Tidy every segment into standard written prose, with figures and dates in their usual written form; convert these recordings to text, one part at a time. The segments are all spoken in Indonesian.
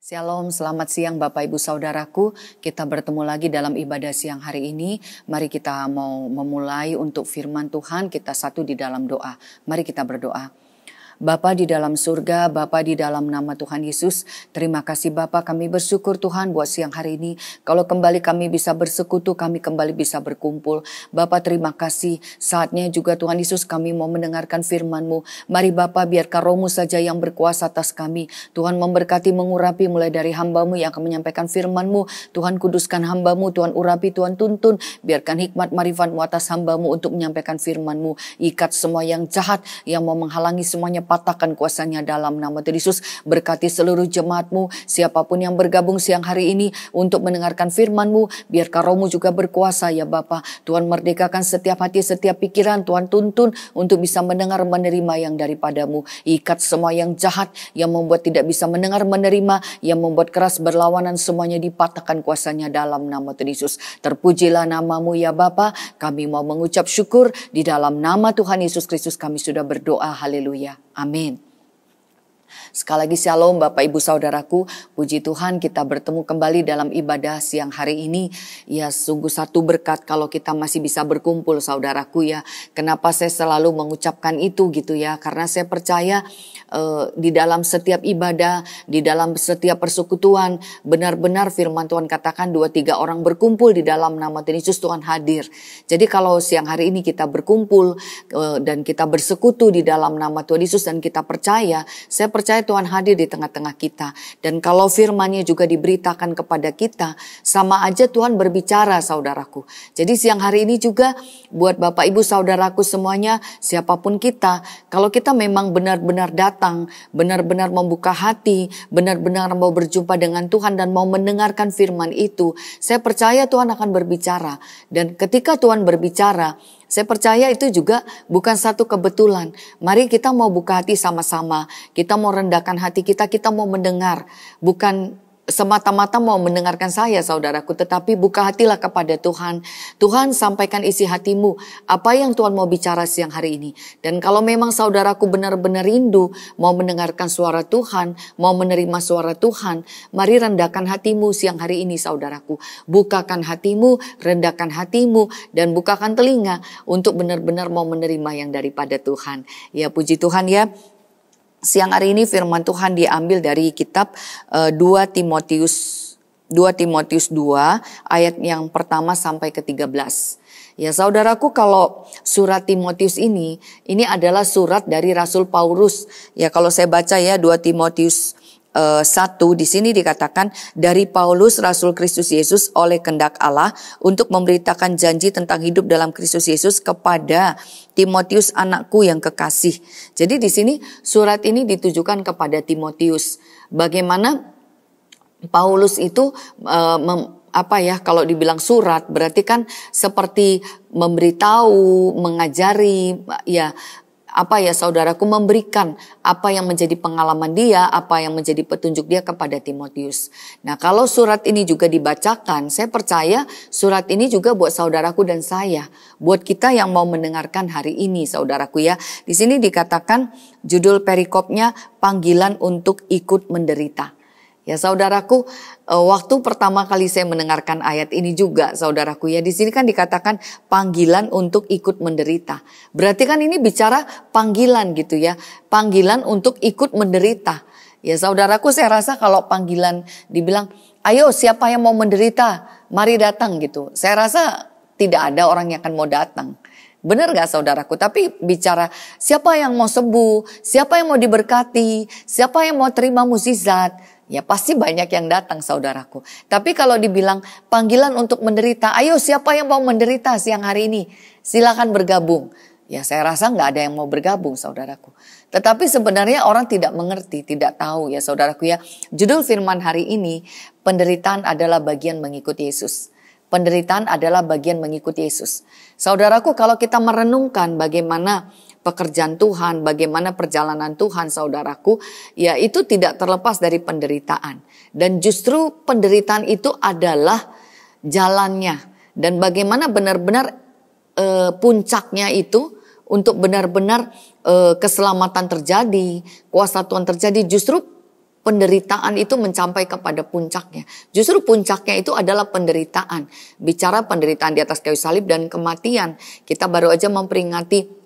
Shalom, selamat siang Bapak Ibu Saudaraku. Kita bertemu lagi dalam ibadah siang hari ini. Mari kita mau memulai untuk firman Tuhan, kita satu di dalam doa. Mari kita berdoa. Bapa di dalam surga, Bapa di dalam nama Tuhan Yesus, terima kasih Bapa, kami bersyukur Tuhan buat siang hari ini. Kalau kembali kami bisa bersekutu, kami kembali bisa berkumpul. Bapa terima kasih, saatnya juga Tuhan Yesus kami mau mendengarkan firman-Mu. Mari Bapa biarkan Roh-Mu saja yang berkuasa atas kami. Tuhan memberkati, mengurapi mulai dari hamba-Mu yang akan menyampaikan firman-Mu. Tuhan kuduskan hamba-Mu, Tuhan urapi, Tuhan tuntun. Biarkan hikmat marifat-Mu atas hamba-Mu untuk menyampaikan firman-Mu. Ikat semua yang jahat, yang mau menghalangi semuanya, patahkan kuasanya dalam nama Tuhan Yesus. Berkati seluruh jemaat-Mu, siapapun yang bergabung siang hari ini untuk mendengarkan firman-Mu, biarkan Roh-Mu juga berkuasa ya Bapa. Tuhan merdekakan setiap hati, setiap pikiran, Tuhan tuntun untuk bisa mendengar, menerima yang daripada-Mu. Ikat semua yang jahat, yang membuat tidak bisa mendengar, menerima, yang membuat keras berlawanan, semuanya dipatahkan kuasanya dalam nama Tuhan Yesus. Terpujilah nama-Mu ya Bapa, kami mau mengucap syukur di dalam nama Tuhan Yesus Kristus kami sudah berdoa, haleluya. Amin. Sekali lagi shalom Bapak Ibu Saudaraku, puji Tuhan kita bertemu kembali dalam ibadah siang hari ini. Ya sungguh satu berkat kalau kita masih bisa berkumpul saudaraku ya. Kenapa saya selalu mengucapkan itu gitu ya, karena saya percaya di dalam setiap ibadah, di dalam setiap persekutuan, benar-benar firman Tuhan katakan 2-3 orang berkumpul di dalam nama Tuhan Yesus, Tuhan hadir. Jadi kalau siang hari ini kita berkumpul dan kita bersekutu di dalam nama Tuhan Yesus dan kita percaya, saya percaya Tuhan hadir di tengah-tengah kita. Dan kalau firman-Nya juga diberitakan kepada kita, sama aja Tuhan berbicara saudaraku. Jadi siang hari ini juga buat Bapak Ibu Saudaraku semuanya, siapapun kita, kalau kita memang benar-benar datang, benar-benar membuka hati, benar-benar mau berjumpa dengan Tuhan dan mau mendengarkan firman itu, saya percaya Tuhan akan berbicara. Dan ketika Tuhan berbicara, saya percaya itu juga bukan satu kebetulan. Mari kita mau buka hati sama-sama. Kita mau rendahkan hati kita mau mendengar. Bukan semata-mata mau mendengarkan saya saudaraku, tetapi buka hatilah kepada Tuhan. Tuhan sampaikan isi hatimu, apa yang Tuhan mau bicara siang hari ini. Dan kalau memang saudaraku benar-benar rindu mau mendengarkan suara Tuhan, mau menerima suara Tuhan, mari rendahkan hatimu siang hari ini saudaraku. Bukakan hatimu, rendahkan hatimu, dan bukakan telinga untuk benar-benar mau menerima yang daripada Tuhan. Ya puji Tuhan ya. Siang hari ini firman Tuhan diambil dari kitab 2 Timotius 2 ayat yang pertama sampai ke-13. Ya saudaraku, kalau surat Timotius ini adalah surat dari Rasul Paulus. Ya kalau saya baca ya 2 Timotius 1 di sini dikatakan, dari Paulus Rasul Kristus Yesus oleh kehendak Allah untuk memberitakan janji tentang hidup dalam Kristus Yesus kepada Timotius anakku yang kekasih. Jadi di sini surat ini ditujukan kepada Timotius. Bagaimana Paulus itu kalau dibilang surat berarti kan seperti memberitahu, mengajari ya. Saudaraku, memberikan apa yang menjadi pengalaman dia, apa yang menjadi petunjuk dia kepada Timotius. Nah kalau surat ini juga dibacakan, saya percaya surat ini juga buat saudaraku dan saya, buat kita yang mau mendengarkan hari ini saudaraku ya. Di sini dikatakan judul perikopnya panggilan untuk ikut menderita. Ya saudaraku, waktu pertama kali saya mendengarkan ayat ini juga saudaraku ya, di sini kan dikatakan panggilan untuk ikut menderita. Berarti kan ini bicara panggilan gitu ya, panggilan untuk ikut menderita. Ya saudaraku, saya rasa kalau panggilan dibilang, ayo siapa yang mau menderita, mari datang gitu. Saya rasa tidak ada orang yang akan mau datang. Benar gak saudaraku? Tapi bicara siapa yang mau sembuh, siapa yang mau diberkati, siapa yang mau terima mukjizat, ya pasti banyak yang datang saudaraku. Tapi kalau dibilang panggilan untuk menderita, ayo siapa yang mau menderita siang hari ini, silakan bergabung. Ya saya rasa gak ada yang mau bergabung saudaraku. Tetapi sebenarnya orang tidak mengerti, tidak tahu ya saudaraku ya. Judul firman hari ini, penderitaan adalah bagian mengikuti Yesus. Penderitaan adalah bagian mengikuti Yesus. Saudaraku, kalau kita merenungkan bagaimana pekerjaan Tuhan, bagaimana perjalanan Tuhan saudaraku, ya itu tidak terlepas dari penderitaan. Dan justru penderitaan itu adalah jalannya. Dan bagaimana benar-benar puncaknya itu untuk benar-benar keselamatan terjadi, kuasa Tuhan terjadi, justru penderitaan itu mencapai kepada puncaknya. Justru puncaknya itu adalah penderitaan. Bicara penderitaan di atas kayu salib dan kematian. Kita baru aja memperingati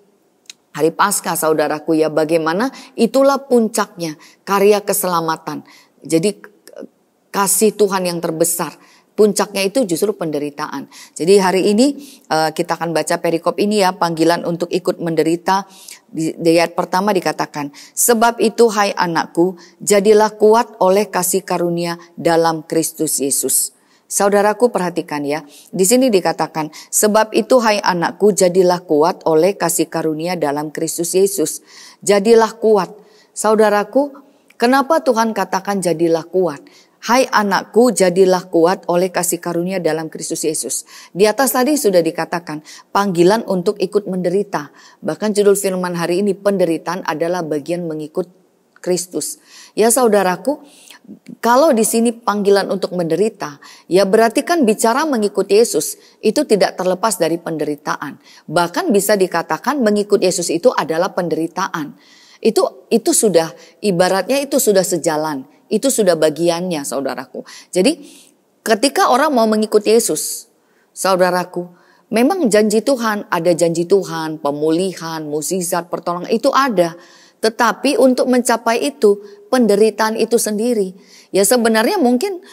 Hari Paskah, saudaraku ya, bagaimana itulah puncaknya karya keselamatan. Jadi kasih Tuhan yang terbesar. Puncaknya itu justru penderitaan. Jadi hari ini kita akan baca perikop ini ya, panggilan untuk ikut menderita. Di ayat pertama dikatakan, sebab itu hai anakku, jadilah kuat oleh kasih karunia dalam Kristus Yesus. Saudaraku perhatikan ya, di sini dikatakan, sebab itu hai anakku, jadilah kuat oleh kasih karunia dalam Kristus Yesus. Jadilah kuat. Saudaraku, kenapa Tuhan katakan jadilah kuat? Hai anakku, jadilah kuat oleh kasih karunia dalam Kristus Yesus. Di atas tadi sudah dikatakan panggilan untuk ikut menderita. Bahkan judul firman hari ini, penderitaan adalah bagian mengikut Kristus. Ya saudaraku, kalau di sini panggilan untuk menderita, ya berarti kan bicara mengikut Yesus itu tidak terlepas dari penderitaan. Bahkan bisa dikatakan mengikut Yesus itu adalah penderitaan. Itu sudah ibaratnya itu sudah sejalan. Itu sudah bagiannya saudaraku. Jadi ketika orang mau mengikuti Yesus, saudaraku, memang janji Tuhan, ada janji Tuhan, pemulihan, mukjizat, pertolongan itu ada. Tetapi untuk mencapai itu, penderitaan itu sendiri. Ya sebenarnya mungkin,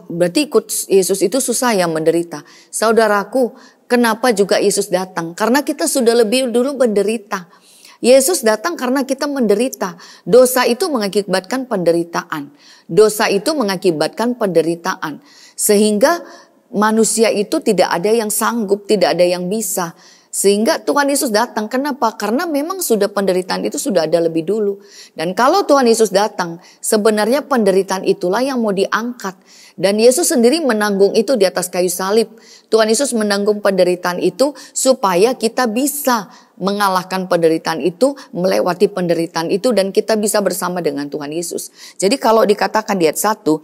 berarti ikut Yesus itu susah ya menderita. Saudaraku, kenapa juga Yesus datang? Karena kita sudah lebih dulu menderita. Yesus datang karena kita menderita. Dosa itu mengakibatkan penderitaan. Dosa itu mengakibatkan penderitaan. Sehingga manusia itu tidak ada yang sanggup, tidak ada yang bisa. Sehingga Tuhan Yesus datang. Kenapa? Karena memang sudah penderitaan itu sudah ada lebih dulu. Dan kalau Tuhan Yesus datang, sebenarnya penderitaan itulah yang mau diangkat. Dan Yesus sendiri menanggung itu di atas kayu salib. Tuhan Yesus menanggung penderitaan itu supaya kita bisa mengalahkan penderitaan itu, melewati penderitaan itu, dan kita bisa bersama dengan Tuhan Yesus. Jadi kalau dikatakan di ayat 1,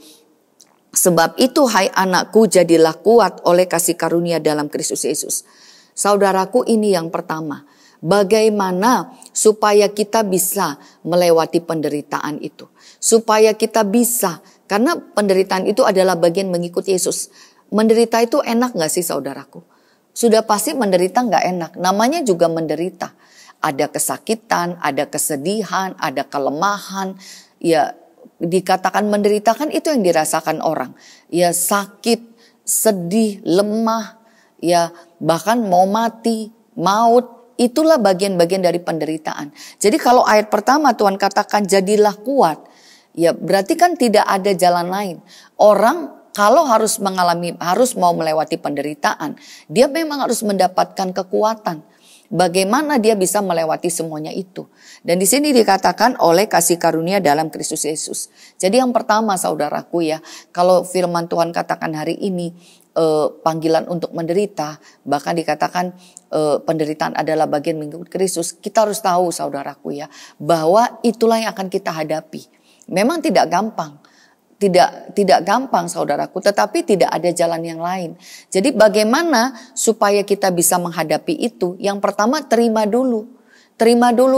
sebab itu hai anakku, jadilah kuat oleh kasih karunia dalam Kristus Yesus. Saudaraku, ini yang pertama. Bagaimana supaya kita bisa melewati penderitaan itu. Supaya kita bisa, karena penderitaan itu adalah bagian mengikuti Yesus. Menderita itu enak gak sih saudaraku? Sudah pasti menderita gak enak. Namanya juga menderita. Ada kesakitan, ada kesedihan, ada kelemahan. Ya dikatakan menderita kan itu yang dirasakan orang. Ya sakit, sedih, lemah. Ya bahkan mau mati, maut, itulah bagian-bagian dari penderitaan. Jadi kalau ayat pertama Tuhan katakan jadilah kuat, ya berarti kan tidak ada jalan lain. Orang kalau harus mau melewati penderitaan, dia memang harus mendapatkan kekuatan. Bagaimana dia bisa melewati semuanya itu. Dan di sini dikatakan oleh kasih karunia dalam Kristus Yesus. Jadi yang pertama saudaraku ya, kalau firman Tuhan katakan hari ini, panggilan untuk menderita, bahkan dikatakan penderitaan adalah bagian mengikut Kristus. Kita harus tahu saudaraku ya, bahwa itulah yang akan kita hadapi. Memang tidak gampang, tidak gampang saudaraku, tetapi tidak ada jalan yang lain. Jadi bagaimana supaya kita bisa menghadapi itu? Yang pertama terima dulu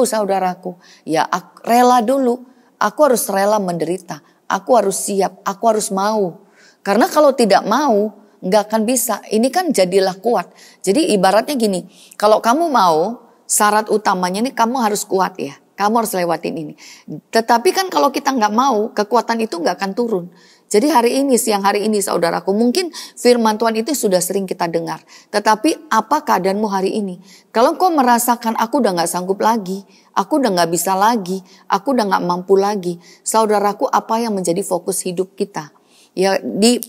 saudaraku. Ya rela dulu, aku harus rela menderita, aku harus siap, aku harus mau. Karena kalau tidak mau, nggak akan bisa. Ini kan jadilah kuat. Jadi ibaratnya gini, kalau kamu mau, syarat utamanya ini kamu harus kuat ya. Kamu harus lewatin ini. Tetapi kan kalau kita nggak mau, kekuatan itu nggak akan turun. Jadi siang hari ini saudaraku, mungkin firman Tuhan itu sudah sering kita dengar. Tetapi apa keadaanmu hari ini? Kalau kau merasakan aku udah nggak sanggup lagi, aku udah nggak bisa lagi, aku udah nggak mampu lagi. Saudaraku, apa yang menjadi fokus hidup kita? Ya di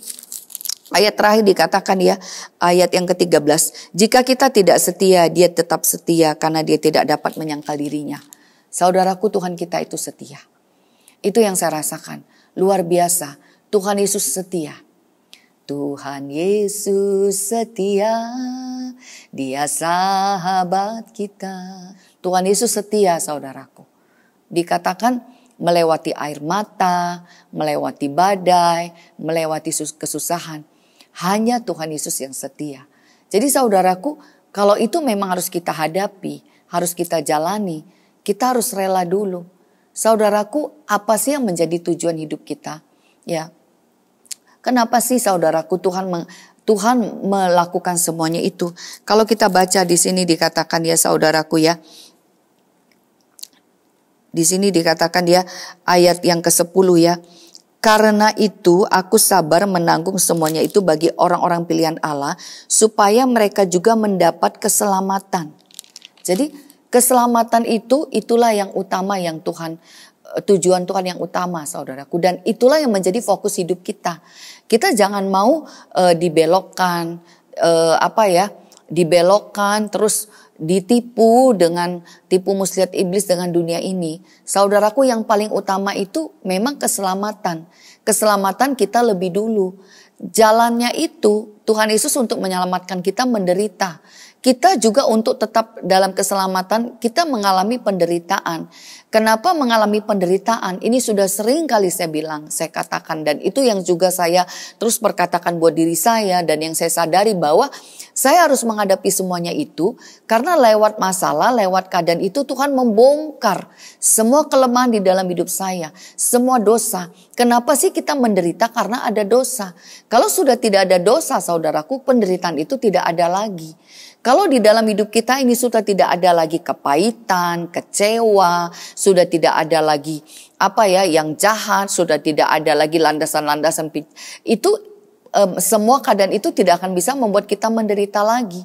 ayat terakhir dikatakan ya, ayat yang ke-13. Jika kita tidak setia, dia tetap setia karena dia tidak dapat menyangkal dirinya. Saudaraku, Tuhan kita itu setia. Itu yang saya rasakan. Luar biasa. Tuhan Yesus setia. Tuhan Yesus setia. Dia sahabat kita. Tuhan Yesus setia saudaraku. Dikatakan melewati air mata, melewati badai, melewati kesusahan. Hanya Tuhan Yesus yang setia. Jadi saudaraku, kalau itu memang harus kita hadapi, harus kita jalani, kita harus rela dulu. Saudaraku, apa sih yang menjadi tujuan hidup kita? Ya, kenapa sih saudaraku Tuhan melakukan semuanya itu? Kalau kita baca di sini dikatakan ya saudaraku ya. Di sini dikatakan ya ayat yang ke-10 ya. Karena itu aku sabar menanggung semuanya itu bagi orang-orang pilihan Allah supaya mereka juga mendapat keselamatan. Jadi keselamatan itulah yang utama yang tujuan Tuhan yang utama saudaraku. Dan itulah yang menjadi fokus hidup kita. Kita jangan mau dibelokkan, dibelokkan terus ditipu dengan tipu muslihat iblis dengan dunia ini. Saudaraku, yang paling utama itu memang keselamatan. Keselamatan kita lebih dulu. Jalannya itu Tuhan Yesus untuk menyelamatkan kita menderita. Kita juga untuk tetap dalam keselamatan kita mengalami penderitaan. Kenapa mengalami penderitaan? Ini sudah sering kali saya katakan, dan itu yang juga saya terus berkatakan buat diri saya, dan yang saya sadari bahwa saya harus menghadapi semuanya itu karena lewat masalah, lewat keadaan itu Tuhan membongkar semua kelemahan di dalam hidup saya, semua dosa. Kenapa sih kita menderita? Karena ada dosa. Kalau sudah tidak ada dosa saudaraku, penderitaan itu tidak ada lagi. Kalau di dalam hidup kita ini sudah tidak ada lagi kepahitan, kecewa, sudah tidak ada lagi yang jahat, sudah tidak ada lagi landasan-landasan itu, semua keadaan itu tidak akan bisa membuat kita menderita lagi.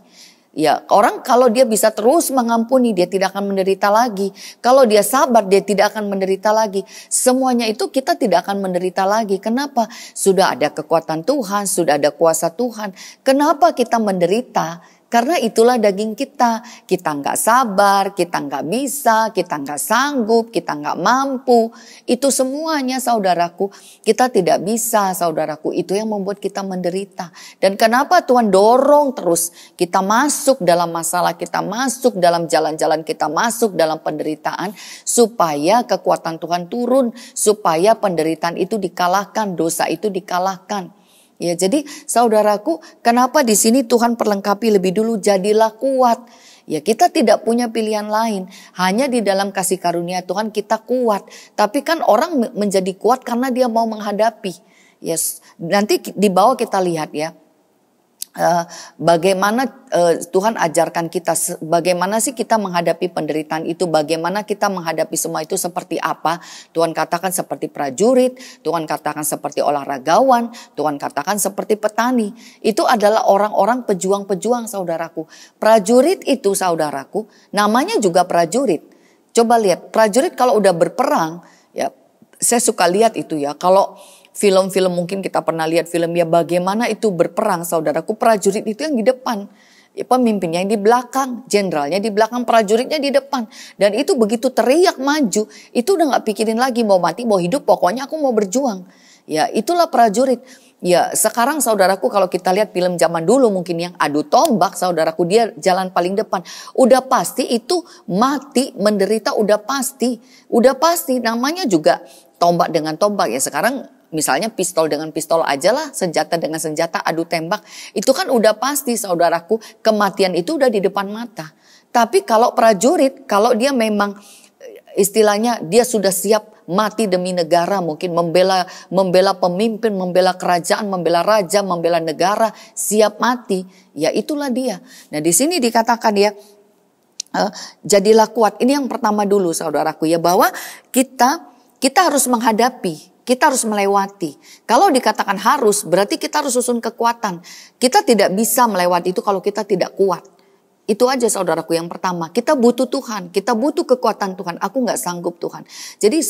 Ya, orang kalau dia bisa terus mengampuni, dia tidak akan menderita lagi. Kalau dia sabar, dia tidak akan menderita lagi. Semuanya itu kita tidak akan menderita lagi. Kenapa? Sudah ada kekuatan Tuhan, sudah ada kuasa Tuhan. Kenapa kita menderita? Karena itulah daging kita. Kita nggak sabar, kita nggak bisa, kita nggak sanggup, kita nggak mampu. Itu semuanya saudaraku, kita tidak bisa saudaraku. Itu yang membuat kita menderita. Dan kenapa Tuhan dorong terus kita masuk dalam masalah, kita masuk dalam jalan-jalan, kita masuk dalam penderitaan. Supaya kekuatan Tuhan turun, supaya penderitaan itu dikalahkan, dosa itu dikalahkan. Ya, jadi saudaraku, kenapa di sini Tuhan perlengkapi lebih dulu, jadilah kuat. Ya, kita tidak punya pilihan lain. Hanya di dalam kasih karunia Tuhan kita kuat. Tapi kan orang menjadi kuat karena dia mau menghadapi. Yes, nanti di bawah kita lihat ya. Bagaimana Tuhan ajarkan kita, bagaimana sih kita menghadapi penderitaan itu, bagaimana kita menghadapi semua itu seperti apa. Tuhan katakan seperti prajurit, Tuhan katakan seperti olahragawan, Tuhan katakan seperti petani. Itu adalah orang-orang pejuang-pejuang saudaraku. Prajurit itu saudaraku, namanya juga prajurit. Coba lihat, prajurit kalau udah berperang, ya saya suka lihat itu ya, kalau film-film mungkin kita pernah lihat film ya, bagaimana itu berperang saudaraku, prajurit itu yang di depan, ya, pemimpinnya yang di belakang, jenderalnya di belakang, prajuritnya di depan. Dan itu begitu teriak maju, itu udah gak pikirin lagi mau mati mau hidup, pokoknya aku mau berjuang. Ya, itulah prajurit. Ya, sekarang saudaraku kalau kita lihat film zaman dulu mungkin yang adu tombak, saudaraku dia jalan paling depan. Udah pasti itu mati, menderita, udah pasti. Udah pasti, namanya juga tombak dengan tombak ya. Sekarang misalnya pistol dengan pistol aja lah, senjata dengan senjata, adu tembak. Itu kan udah pasti saudaraku, kematian itu udah di depan mata. Tapi kalau prajurit, kalau dia memang istilahnya dia sudah siap mati demi negara, mungkin membela pemimpin, membela kerajaan, membela raja, membela negara, siap mati, ya itulah dia. Nah di sini dikatakan ya, jadilah kuat. Ini yang pertama dulu saudaraku ya, bahwa kita harus menghadapi. Kita harus melewati. Kalau dikatakan harus, berarti kita harus susun kekuatan. Kita tidak bisa melewati itu kalau kita tidak kuat. Itu aja saudaraku yang pertama. Kita butuh Tuhan. Kita butuh kekuatan Tuhan. Aku gak sanggup Tuhan. Jadi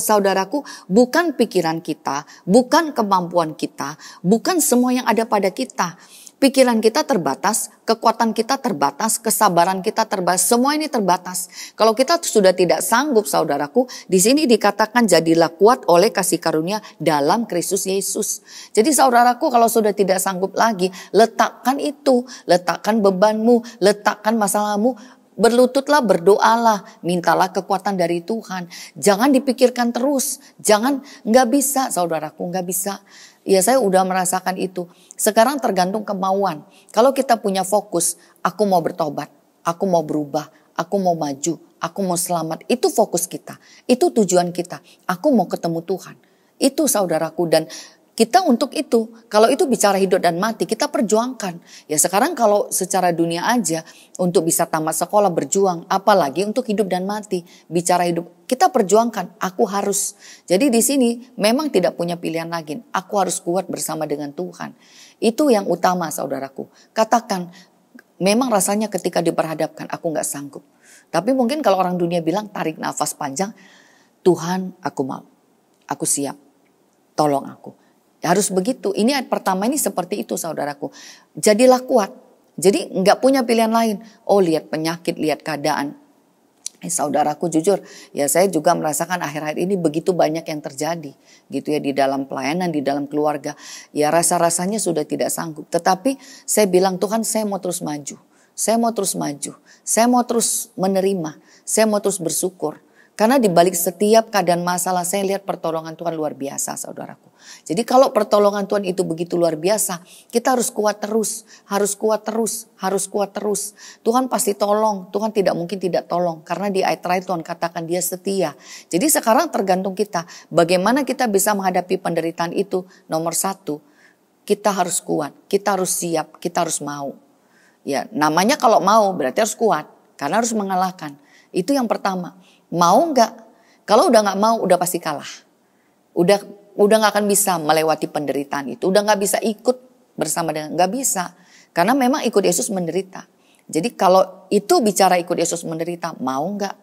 saudaraku, bukan pikiran kita, bukan kemampuan kita, bukan semua yang ada pada kita. Pikiran kita terbatas, kekuatan kita terbatas, kesabaran kita terbatas, semua ini terbatas. Kalau kita sudah tidak sanggup saudaraku, di sini dikatakan jadilah kuat oleh kasih karunia dalam Kristus Yesus. Jadi saudaraku kalau sudah tidak sanggup lagi, letakkan itu, letakkan bebanmu, letakkan masalahmu, berlututlah, berdoalah, mintalah kekuatan dari Tuhan. Jangan dipikirkan terus, nggak bisa saudaraku, nggak bisa. Ya saya udah merasakan itu. Sekarang tergantung kemauan. Kalau kita punya fokus, aku mau bertobat, aku mau berubah, aku mau maju, aku mau selamat. Itu fokus kita, itu tujuan kita. Aku mau ketemu Tuhan. Itu saudaraku, dan kita untuk itu, kalau itu bicara hidup dan mati, kita perjuangkan. Ya sekarang kalau secara dunia aja, untuk bisa tamat sekolah berjuang, apalagi untuk hidup dan mati. Bicara hidup, kita perjuangkan, aku harus. Jadi di sini memang tidak punya pilihan lagi. Aku harus kuat bersama dengan Tuhan. Itu yang utama saudaraku. Katakan, memang rasanya ketika diperhadapkan, aku gak sanggup. Tapi mungkin kalau orang dunia bilang, tarik nafas panjang, Tuhan aku mau, aku siap, tolong aku. Harus begitu. Ini ayat pertama ini seperti itu saudaraku. Jadilah kuat. Jadi nggak punya pilihan lain. Oh lihat penyakit, lihat keadaan. Saudaraku jujur, ya saya juga merasakan akhir-akhir ini begitu banyak yang terjadi. Gitu ya, di dalam pelayanan, di dalam keluarga. Ya rasa-rasanya sudah tidak sanggup. Tetapi saya bilang, Tuhan saya mau terus maju. Saya mau terus maju. Saya mau terus menerima. Saya mau terus bersyukur. Karena di balik setiap keadaan masalah saya lihat pertolongan Tuhan luar biasa saudaraku. Jadi kalau pertolongan Tuhan itu begitu luar biasa, kita harus kuat terus, harus kuat terus, harus kuat terus. Tuhan pasti tolong, Tuhan tidak mungkin tidak tolong. Karena di ayat terakhir Tuhan katakan dia setia. Jadi sekarang tergantung kita, bagaimana kita bisa menghadapi penderitaan itu. Nomor satu, kita harus kuat, kita harus siap, kita harus mau. Ya namanya kalau mau berarti harus kuat, karena harus mengalahkan. Itu yang pertama. Mau nggak? Kalau udah nggak mau, udah pasti kalah. Udah nggak akan bisa melewati penderitaan itu. Udah nggak bisa ikut bersama dengan, nggak bisa. Karena memang ikut Yesus menderita. Jadi kalau itu bicara ikut Yesus menderita, mau nggak?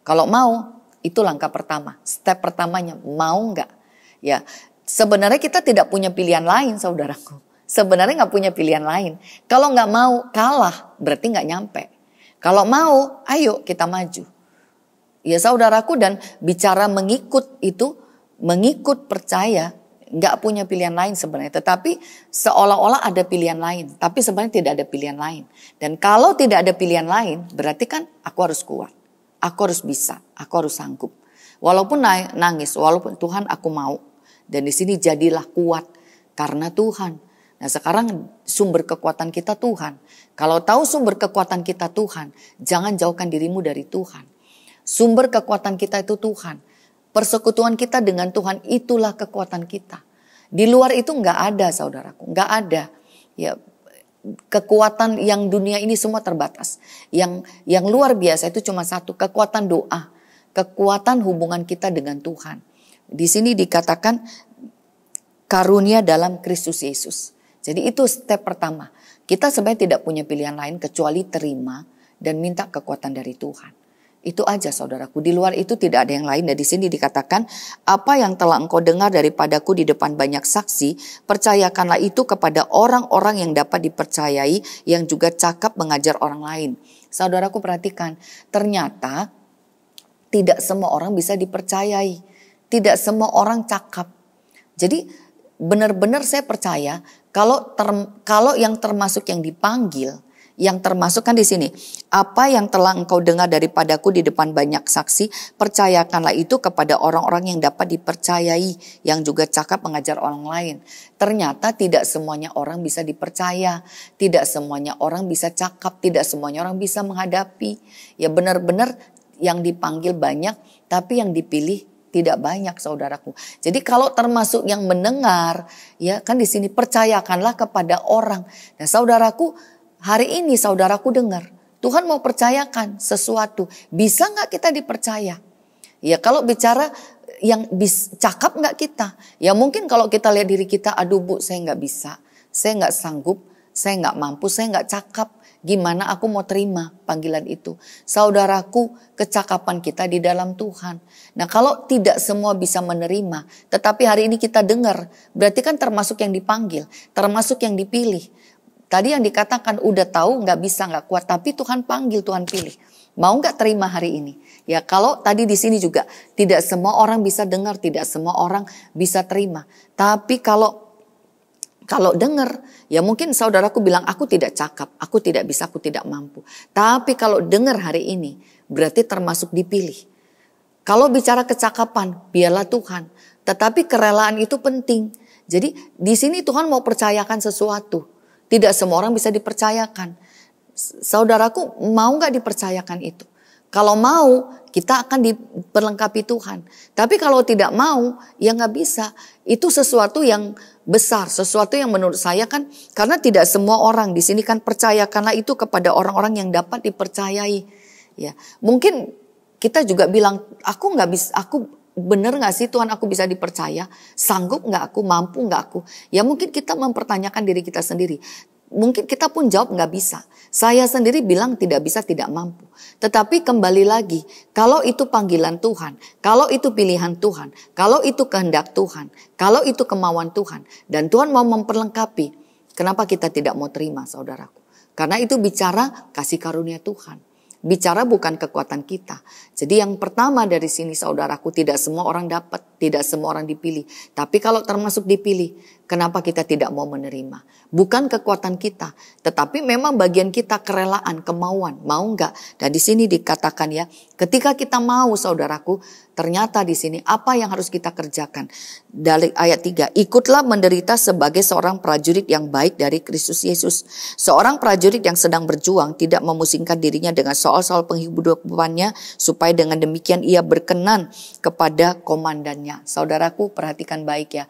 Kalau mau, itu langkah pertama. Step pertamanya, mau nggak? Ya, sebenarnya kita tidak punya pilihan lain, saudaraku. Sebenarnya nggak punya pilihan lain. Kalau nggak mau, kalah, berarti nggak nyampe. Kalau mau, ayo kita maju. Ya saudaraku, dan bicara mengikut itu, mengikut percaya, gak punya pilihan lain sebenarnya. Tetapi seolah-olah ada pilihan lain, tapi sebenarnya tidak ada pilihan lain. Dan kalau tidak ada pilihan lain, berarti kan aku harus kuat, aku harus bisa, aku harus sanggup. Walaupun nangis, walaupun Tuhan aku mau. Dan di sini jadilah kuat karena Tuhan. Nah sekarang sumber kekuatan kita Tuhan. Kalau tahu sumber kekuatan kita Tuhan, jangan jauhkan dirimu dari Tuhan. Sumber kekuatan kita itu Tuhan. Persekutuan kita dengan Tuhan itulah kekuatan kita. Di luar itu nggak ada saudaraku, nggak ada. Ya kekuatan yang dunia ini semua terbatas. Yang luar biasa itu cuma satu, kekuatan doa, kekuatan hubungan kita dengan Tuhan. Di sini dikatakan karunia dalam Kristus Yesus. Jadi itu step pertama. Kita sebenarnya tidak punya pilihan lain kecuali terima dan minta kekuatan dari Tuhan. Itu aja saudaraku, di luar itu tidak ada yang lain. Dan di sini dikatakan, apa yang telah engkau dengar daripadaku di depan banyak saksi, percayakanlah itu kepada orang-orang yang dapat dipercayai, yang juga cakap mengajar orang lain. Saudaraku perhatikan, ternyata tidak semua orang bisa dipercayai, tidak semua orang cakap. Jadi benar-benar saya percaya kalau yang termasuk yang dipanggil, yang termasuk kan di sini, apa yang telah engkau dengar daripadaku di depan banyak saksi, percayakanlah itu kepada orang-orang yang dapat dipercayai, yang juga cakap mengajar orang lain. Ternyata tidak semuanya orang bisa dipercaya, tidak semuanya orang bisa cakap, tidak semuanya orang bisa menghadapi. Ya benar-benar yang dipanggil banyak, tapi yang dipilih tidak banyak saudaraku. Jadi kalau termasuk yang mendengar, ya kan di sini percayakanlah kepada orang. Nah saudaraku, hari ini saudaraku dengar, Tuhan mau percayakan sesuatu. Bisa gak kita dipercaya? Ya kalau bicara yang cakap gak kita? Ya mungkin kalau kita lihat diri kita, aduh bu saya gak bisa, saya gak sanggup, saya gak mampu, saya gak cakap. Gimana aku mau terima panggilan itu? Saudaraku, kecakapan kita di dalam Tuhan. Nah kalau tidak semua bisa menerima, tetapi hari ini kita dengar, berarti kan termasuk yang dipanggil, termasuk yang dipilih. Tadi yang dikatakan udah tahu gak bisa, gak kuat, tapi Tuhan panggil, Tuhan pilih. Mau gak terima hari ini? Ya kalau tadi di sini juga tidak semua orang bisa dengar, tidak semua orang bisa terima. Tapi kalau dengar, ya mungkin saudaraku bilang aku tidak cakap, aku tidak bisa, aku tidak mampu. Tapi kalau dengar hari ini berarti termasuk dipilih. Kalau bicara kecakapan, biarlah Tuhan. Tetapi kerelaan itu penting. Jadi di sini Tuhan mau percayakan sesuatu. Tidak semua orang bisa dipercayakan. Saudaraku mau gak dipercayakan itu? Kalau mau, kita akan diperlengkapi Tuhan. Tapi kalau tidak mau, ya nggak bisa. Itu sesuatu yang besar, sesuatu yang menurut saya kan, karena tidak semua orang di sini kan percaya, karena itu kepada orang-orang yang dapat dipercayai. Ya, mungkin kita juga bilang, aku nggak bisa, aku bener nggak sih Tuhan, aku bisa dipercaya, sanggup nggak aku, mampu nggak aku? Ya mungkin kita mempertanyakan diri kita sendiri. Mungkin kita pun jawab nggak bisa. Saya sendiri bilang tidak bisa, tidak mampu. Tetapi kembali lagi, kalau itu panggilan Tuhan, kalau itu pilihan Tuhan, kalau itu kehendak Tuhan, kalau itu kemauan Tuhan, dan Tuhan mau memperlengkapi, kenapa kita tidak mau terima, saudaraku? Karena itu bicara kasih karunia Tuhan. Bicara bukan kekuatan kita. Jadi yang pertama dari sini saudaraku, tidak semua orang dapat, tidak semua orang dipilih. Tapi kalau termasuk dipilih, kenapa kita tidak mau menerima? Bukan kekuatan kita, tetapi memang bagian kita kerelaan, kemauan, mau enggak? Dan di sini dikatakan ya, ketika kita mau saudaraku, ternyata di sini apa yang harus kita kerjakan? Dari ayat 3, ikutlah menderita sebagai seorang prajurit yang baik dari Kristus Yesus. Seorang prajurit yang sedang berjuang tidak memusingkan dirinya dengan soal-soal penghidupannya, supaya dengan demikian ia berkenan kepada komandannya. Saudaraku perhatikan baik ya.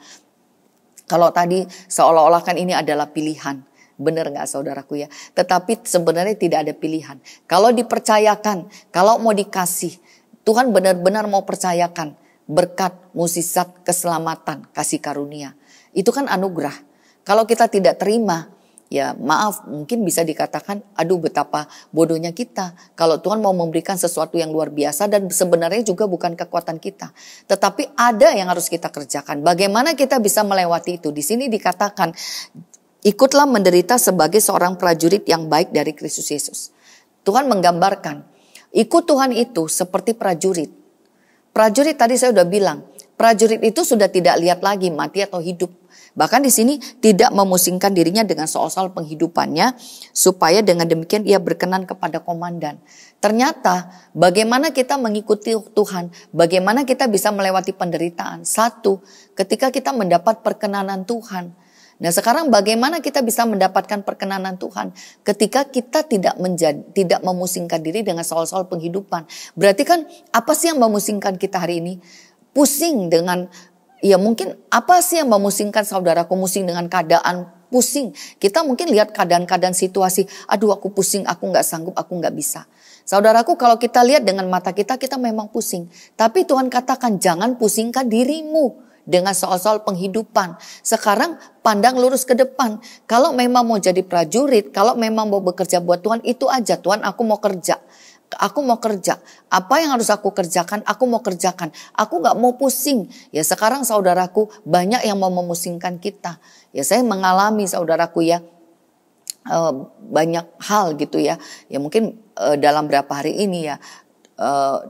Kalau tadi seolah-olah kan ini adalah pilihan. Benar gak saudaraku ya? Tetapi sebenarnya tidak ada pilihan. Kalau dipercayakan, kalau mau dikasih, Tuhan benar-benar mau percayakan berkat, mukjizat, keselamatan, kasih karunia. Itu kan anugerah. Kalau kita tidak terima, ya maaf, mungkin bisa dikatakan, aduh betapa bodohnya kita. Kalau Tuhan mau memberikan sesuatu yang luar biasa dan sebenarnya juga bukan kekuatan kita. Tetapi ada yang harus kita kerjakan. Bagaimana kita bisa melewati itu? Di sini dikatakan, ikutlah menderita sebagai seorang prajurit yang baik dari Kristus Yesus. Tuhan menggambarkan, ikut Tuhan itu seperti prajurit. Prajurit tadi saya sudah bilang, prajurit itu sudah tidak lihat lagi mati atau hidup. Bahkan di sini tidak memusingkan dirinya dengan soal-soal penghidupannya, supaya dengan demikian ia berkenan kepada komandan. Ternyata bagaimana kita mengikuti Tuhan, bagaimana kita bisa melewati penderitaan. Satu, ketika kita mendapat perkenanan Tuhan. Nah sekarang bagaimana kita bisa mendapatkan perkenanan Tuhan ketika kita tidak memusingkan diri dengan soal-soal penghidupan. Berarti kan apa sih yang memusingkan kita hari ini? Pusing dengan, ya mungkin apa sih yang memusingkan saudaraku? Pusing dengan keadaan, pusing. Kita mungkin lihat keadaan-keadaan situasi, aduh aku pusing, aku gak sanggup, aku gak bisa. Saudaraku kalau kita lihat dengan mata kita, kita memang pusing. Tapi Tuhan katakan jangan pusingkan dirimu dengan soal-soal penghidupan. Sekarang pandang lurus ke depan. Kalau memang mau jadi prajurit, kalau memang mau bekerja buat Tuhan, itu aja. Tuhan aku mau kerja. Aku mau kerja. Apa yang harus aku kerjakan? Aku mau kerjakan. Aku gak mau pusing. Ya sekarang saudaraku banyak yang mau memusingkan kita. Ya saya mengalami saudaraku ya. Banyak hal gitu ya. Ya mungkin dalam berapa hari ini ya.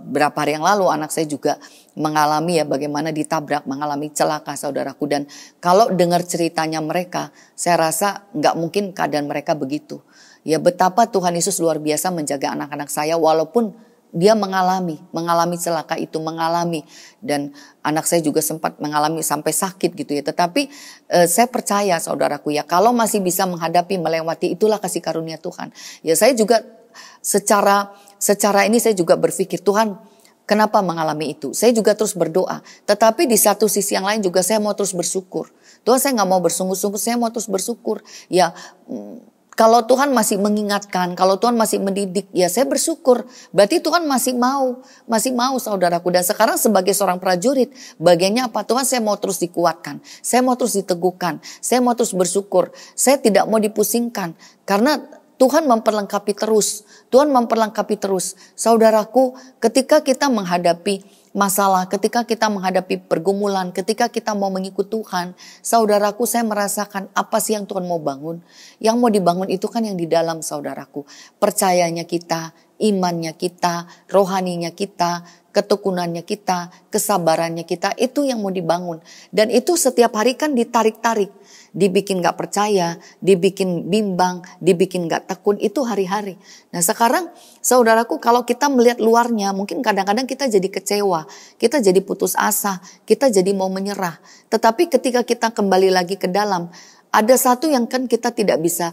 Berapa hari yang lalu anak saya juga mengalami ya bagaimana ditabrak, mengalami celaka saudaraku. Dan kalau dengar ceritanya mereka, saya rasa gak mungkin keadaan mereka begitu. Ya betapa Tuhan Yesus luar biasa menjaga anak-anak saya walaupun dia mengalami celaka itu, dan anak saya juga sempat mengalami sampai sakit gitu ya. Tetapi saya percaya saudaraku ya, kalau masih bisa menghadapi, melewati, itulah kasih karunia Tuhan. Ya saya juga secara ini saya juga berpikir, Tuhan kenapa mengalami itu? Saya juga terus berdoa. Tetapi di satu sisi yang lain juga saya mau terus bersyukur. Tuhan saya gak mau bersungguh-sungguh, saya mau terus bersyukur. Ya kalau Tuhan masih mengingatkan, kalau Tuhan masih mendidik, ya saya bersyukur. Berarti Tuhan masih mau saudaraku. Dan sekarang sebagai seorang prajurit, bagiannya apa? Tuhan saya mau terus dikuatkan, saya mau terus diteguhkan, saya mau terus bersyukur. Saya tidak mau dipusingkan karena Tuhan memperlengkapi terus. Tuhan memperlengkapi terus. Saudaraku, ketika kita menghadapi masalah, ketika kita menghadapi pergumulan, ketika kita mau mengikut Tuhan, saudaraku saya merasakan apa sih yang Tuhan mau bangun. Yang mau dibangun itu kan yang di dalam saudaraku. Percayanya kita, imannya kita, rohaninya kita, ketekunannya kita, kesabarannya kita, itu yang mau dibangun. Dan itu setiap hari kan ditarik-tarik, dibikin gak percaya, dibikin bimbang, dibikin gak tekun, itu hari-hari. Nah sekarang saudaraku, kalau kita melihat luarnya, mungkin kadang-kadang kita jadi kecewa, kita jadi putus asa, kita jadi mau menyerah. Tetapi ketika kita kembali lagi ke dalam, ada satu yang kan kita tidak bisa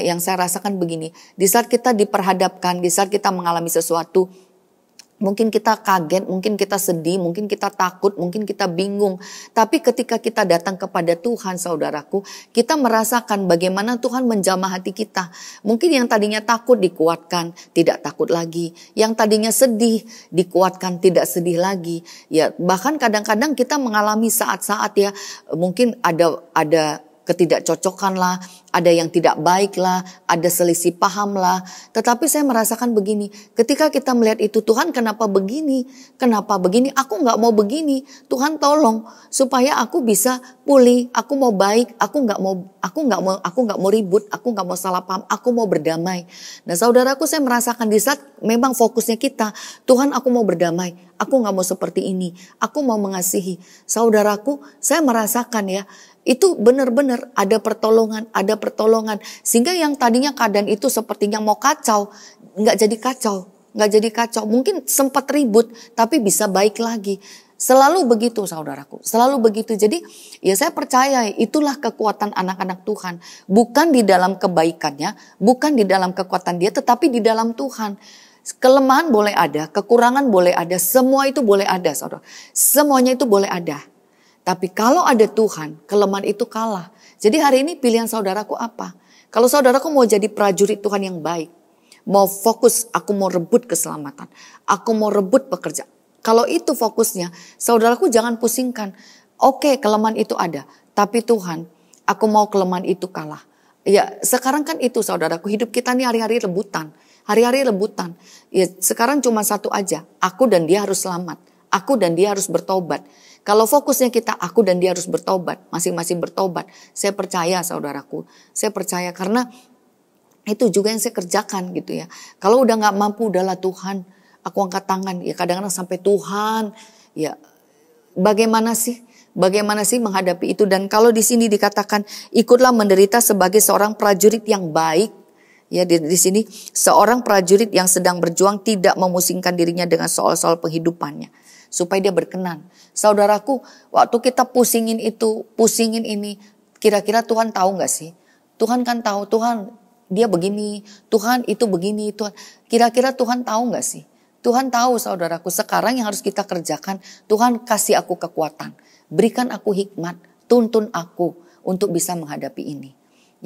yang saya rasakan begini. Di saat kita diperhadapkan, di saat kita mengalami sesuatu, mungkin kita kaget, mungkin kita sedih, mungkin kita takut, mungkin kita bingung. Tapi ketika kita datang kepada Tuhan, saudaraku, kita merasakan bagaimana Tuhan menjamah hati kita. Mungkin yang tadinya takut dikuatkan, tidak takut lagi. Yang tadinya sedih dikuatkan, tidak sedih lagi. Ya, bahkan kadang-kadang kita mengalami saat-saat ya, mungkin ada ketidakcocokan lah, ada yang tidak baik lah, ada selisih paham lah. Tetapi saya merasakan begini, ketika kita melihat itu, Tuhan kenapa begini, aku gak mau begini. Tuhan tolong supaya aku bisa pulih, aku mau baik, aku gak mau ribut, aku gak mau salah paham, aku mau berdamai. Nah saudaraku, saya merasakan di saat memang fokusnya kita, Tuhan aku mau berdamai, aku gak mau seperti ini, aku mau mengasihi. Saudaraku, saya merasakan ya, itu benar-benar ada pertolongan. Sehingga yang tadinya keadaan itu sepertinya mau kacau, nggak jadi kacau. Mungkin sempat ribut, tapi bisa baik lagi. Selalu begitu saudaraku, selalu begitu. Jadi ya saya percaya itulah kekuatan anak-anak Tuhan. Bukan di dalam kebaikannya, bukan di dalam kekuatan dia, tetapi di dalam Tuhan. Kelemahan boleh ada, kekurangan boleh ada, semua itu boleh ada saudara. Semuanya itu boleh ada. Tapi kalau ada Tuhan, kelemahan itu kalah. Jadi hari ini pilihan saudaraku apa? Kalau saudaraku mau jadi prajurit Tuhan yang baik, mau fokus, aku mau rebut keselamatan, aku mau rebut pekerjaan. Kalau itu fokusnya, saudaraku jangan pusingkan. Oke, kelemahan itu ada, tapi Tuhan, aku mau kelemahan itu kalah. Ya, sekarang kan itu saudaraku, hidup kita nih hari-hari rebutan. Ya, sekarang cuma satu aja, aku dan dia harus selamat. Aku dan dia harus bertobat. Kalau fokusnya kita aku dan dia harus bertobat, masing-masing bertobat. Saya percaya saudaraku, saya percaya karena itu juga yang saya kerjakan gitu ya. Kalau udah gak mampu, udahlah Tuhan, aku angkat tangan. Ya kadang-kadang sampai Tuhan, ya bagaimana sih menghadapi itu. Dan kalau di sini dikatakan ikutlah menderita sebagai seorang prajurit yang baik. Ya di sini seorang prajurit yang sedang berjuang tidak memusingkan dirinya dengan soal-soal penghidupannya. Supaya dia berkenan. Saudaraku, waktu kita pusingin ini, kira-kira Tuhan tahu gak sih? Tuhan kan tahu, Tuhan dia begini, Tuhan itu begini, Tuhan. Kira-kira Tuhan tahu gak sih? Tuhan tahu saudaraku, sekarang yang harus kita kerjakan, Tuhan kasih aku kekuatan. Berikan aku hikmat, tuntun aku untuk bisa menghadapi ini.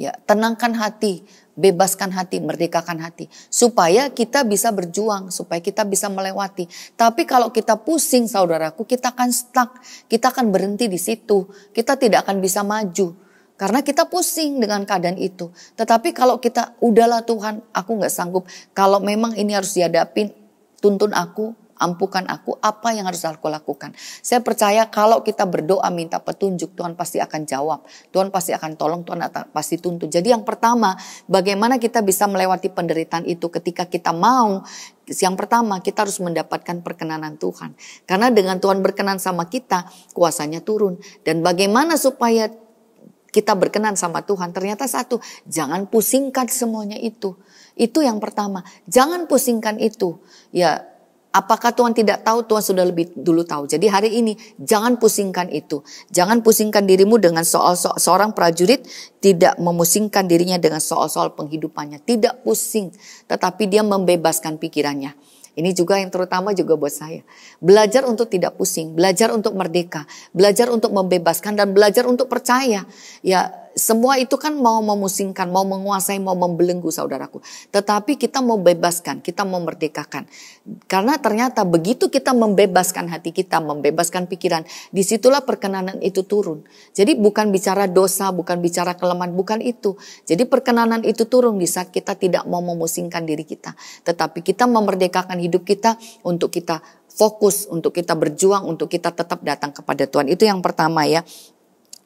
Ya, tenangkan hati, bebaskan hati, merdekakan hati. Supaya kita bisa berjuang, supaya kita bisa melewati. Tapi kalau kita pusing saudaraku, kita akan stuck. Kita akan berhenti di situ. Kita tidak akan bisa maju. Karena kita pusing dengan keadaan itu. Tetapi kalau kita, udahlah Tuhan, aku gak sanggup. Kalau memang ini harus dihadapin, tuntun aku, ampukan aku, apa yang harus aku lakukan. Saya percaya kalau kita berdoa minta petunjuk, Tuhan pasti akan jawab. Tuhan pasti akan tolong, Tuhan pasti tuntun. Jadi yang pertama, bagaimana kita bisa melewati penderitaan itu ketika kita mau. Yang pertama, kita harus mendapatkan perkenanan Tuhan. Karena dengan Tuhan berkenan sama kita, kuasanya turun. Dan bagaimana supaya kita berkenan sama Tuhan? Ternyata satu, jangan pusingkan semuanya itu. Itu yang pertama, jangan pusingkan itu. Ya, apakah Tuhan tidak tahu? Tuhan sudah lebih dulu tahu. Jadi hari ini jangan pusingkan itu. Jangan pusingkan dirimu dengan seorang prajurit tidak memusingkan dirinya dengan soal-soal penghidupannya. Tidak pusing, tetapi dia membebaskan pikirannya. Ini juga yang terutama juga buat saya. Belajar untuk tidak pusing, belajar untuk merdeka, belajar untuk membebaskan dan belajar untuk percaya. Ya, semua itu kan mau memusingkan, mau menguasai, mau membelenggu saudaraku. Tetapi kita mau bebaskan, kita mau merdekakan. Karena ternyata begitu kita membebaskan hati kita, membebaskan pikiran, disitulah perkenanan itu turun. Jadi bukan bicara dosa, bukan bicara kelemahan, bukan itu. Jadi perkenanan itu turun di saat kita tidak mau memusingkan diri kita. Tetapi kita memerdekakan hidup kita untuk kita fokus, untuk kita berjuang, untuk kita tetap datang kepada Tuhan. Itu yang pertama ya.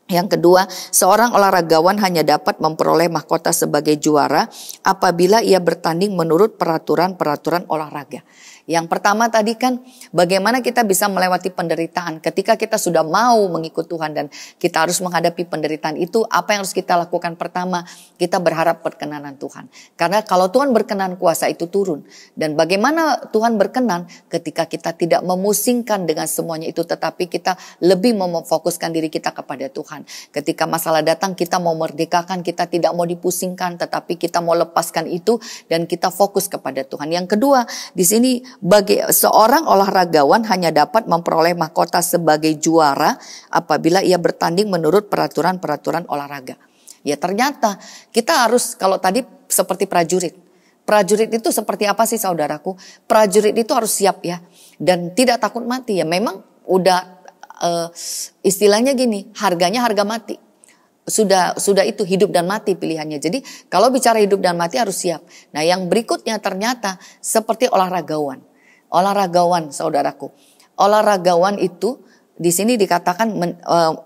Yang kedua, seorang olahragawan hanya dapat memperoleh mahkota sebagai juara apabila ia bertanding menurut peraturan-peraturan olahraga. Yang pertama tadi kan bagaimana kita bisa melewati penderitaan. Ketika kita sudah mau mengikut Tuhan dan kita harus menghadapi penderitaan itu, apa yang harus kita lakukan? Pertama, kita berharap perkenanan Tuhan. Karena kalau Tuhan berkenan, kuasa itu turun. Dan bagaimana Tuhan berkenan? Ketika kita tidak memusingkan dengan semuanya itu, tetapi kita lebih memfokuskan diri kita kepada Tuhan. Ketika masalah datang, kita mau merdekakan, kita tidak mau dipusingkan, tetapi kita mau lepaskan itu dan kita fokus kepada Tuhan. Yang kedua, di sini bagi seorang olahragawan hanya dapat memperoleh mahkota sebagai juara apabila ia bertanding menurut peraturan-peraturan olahraga. Ya ternyata kita harus, kalau tadi seperti prajurit. Prajurit itu seperti apa sih saudaraku? Prajurit itu harus siap ya. Dan tidak takut mati ya. Memang udah istilahnya gini, harganya harga mati. Sudah itu hidup dan mati pilihannya. Jadi kalau bicara hidup dan mati harus siap. Nah yang berikutnya ternyata seperti olahragawan. Olahragawan saudaraku. Olahragawan itu di sini dikatakan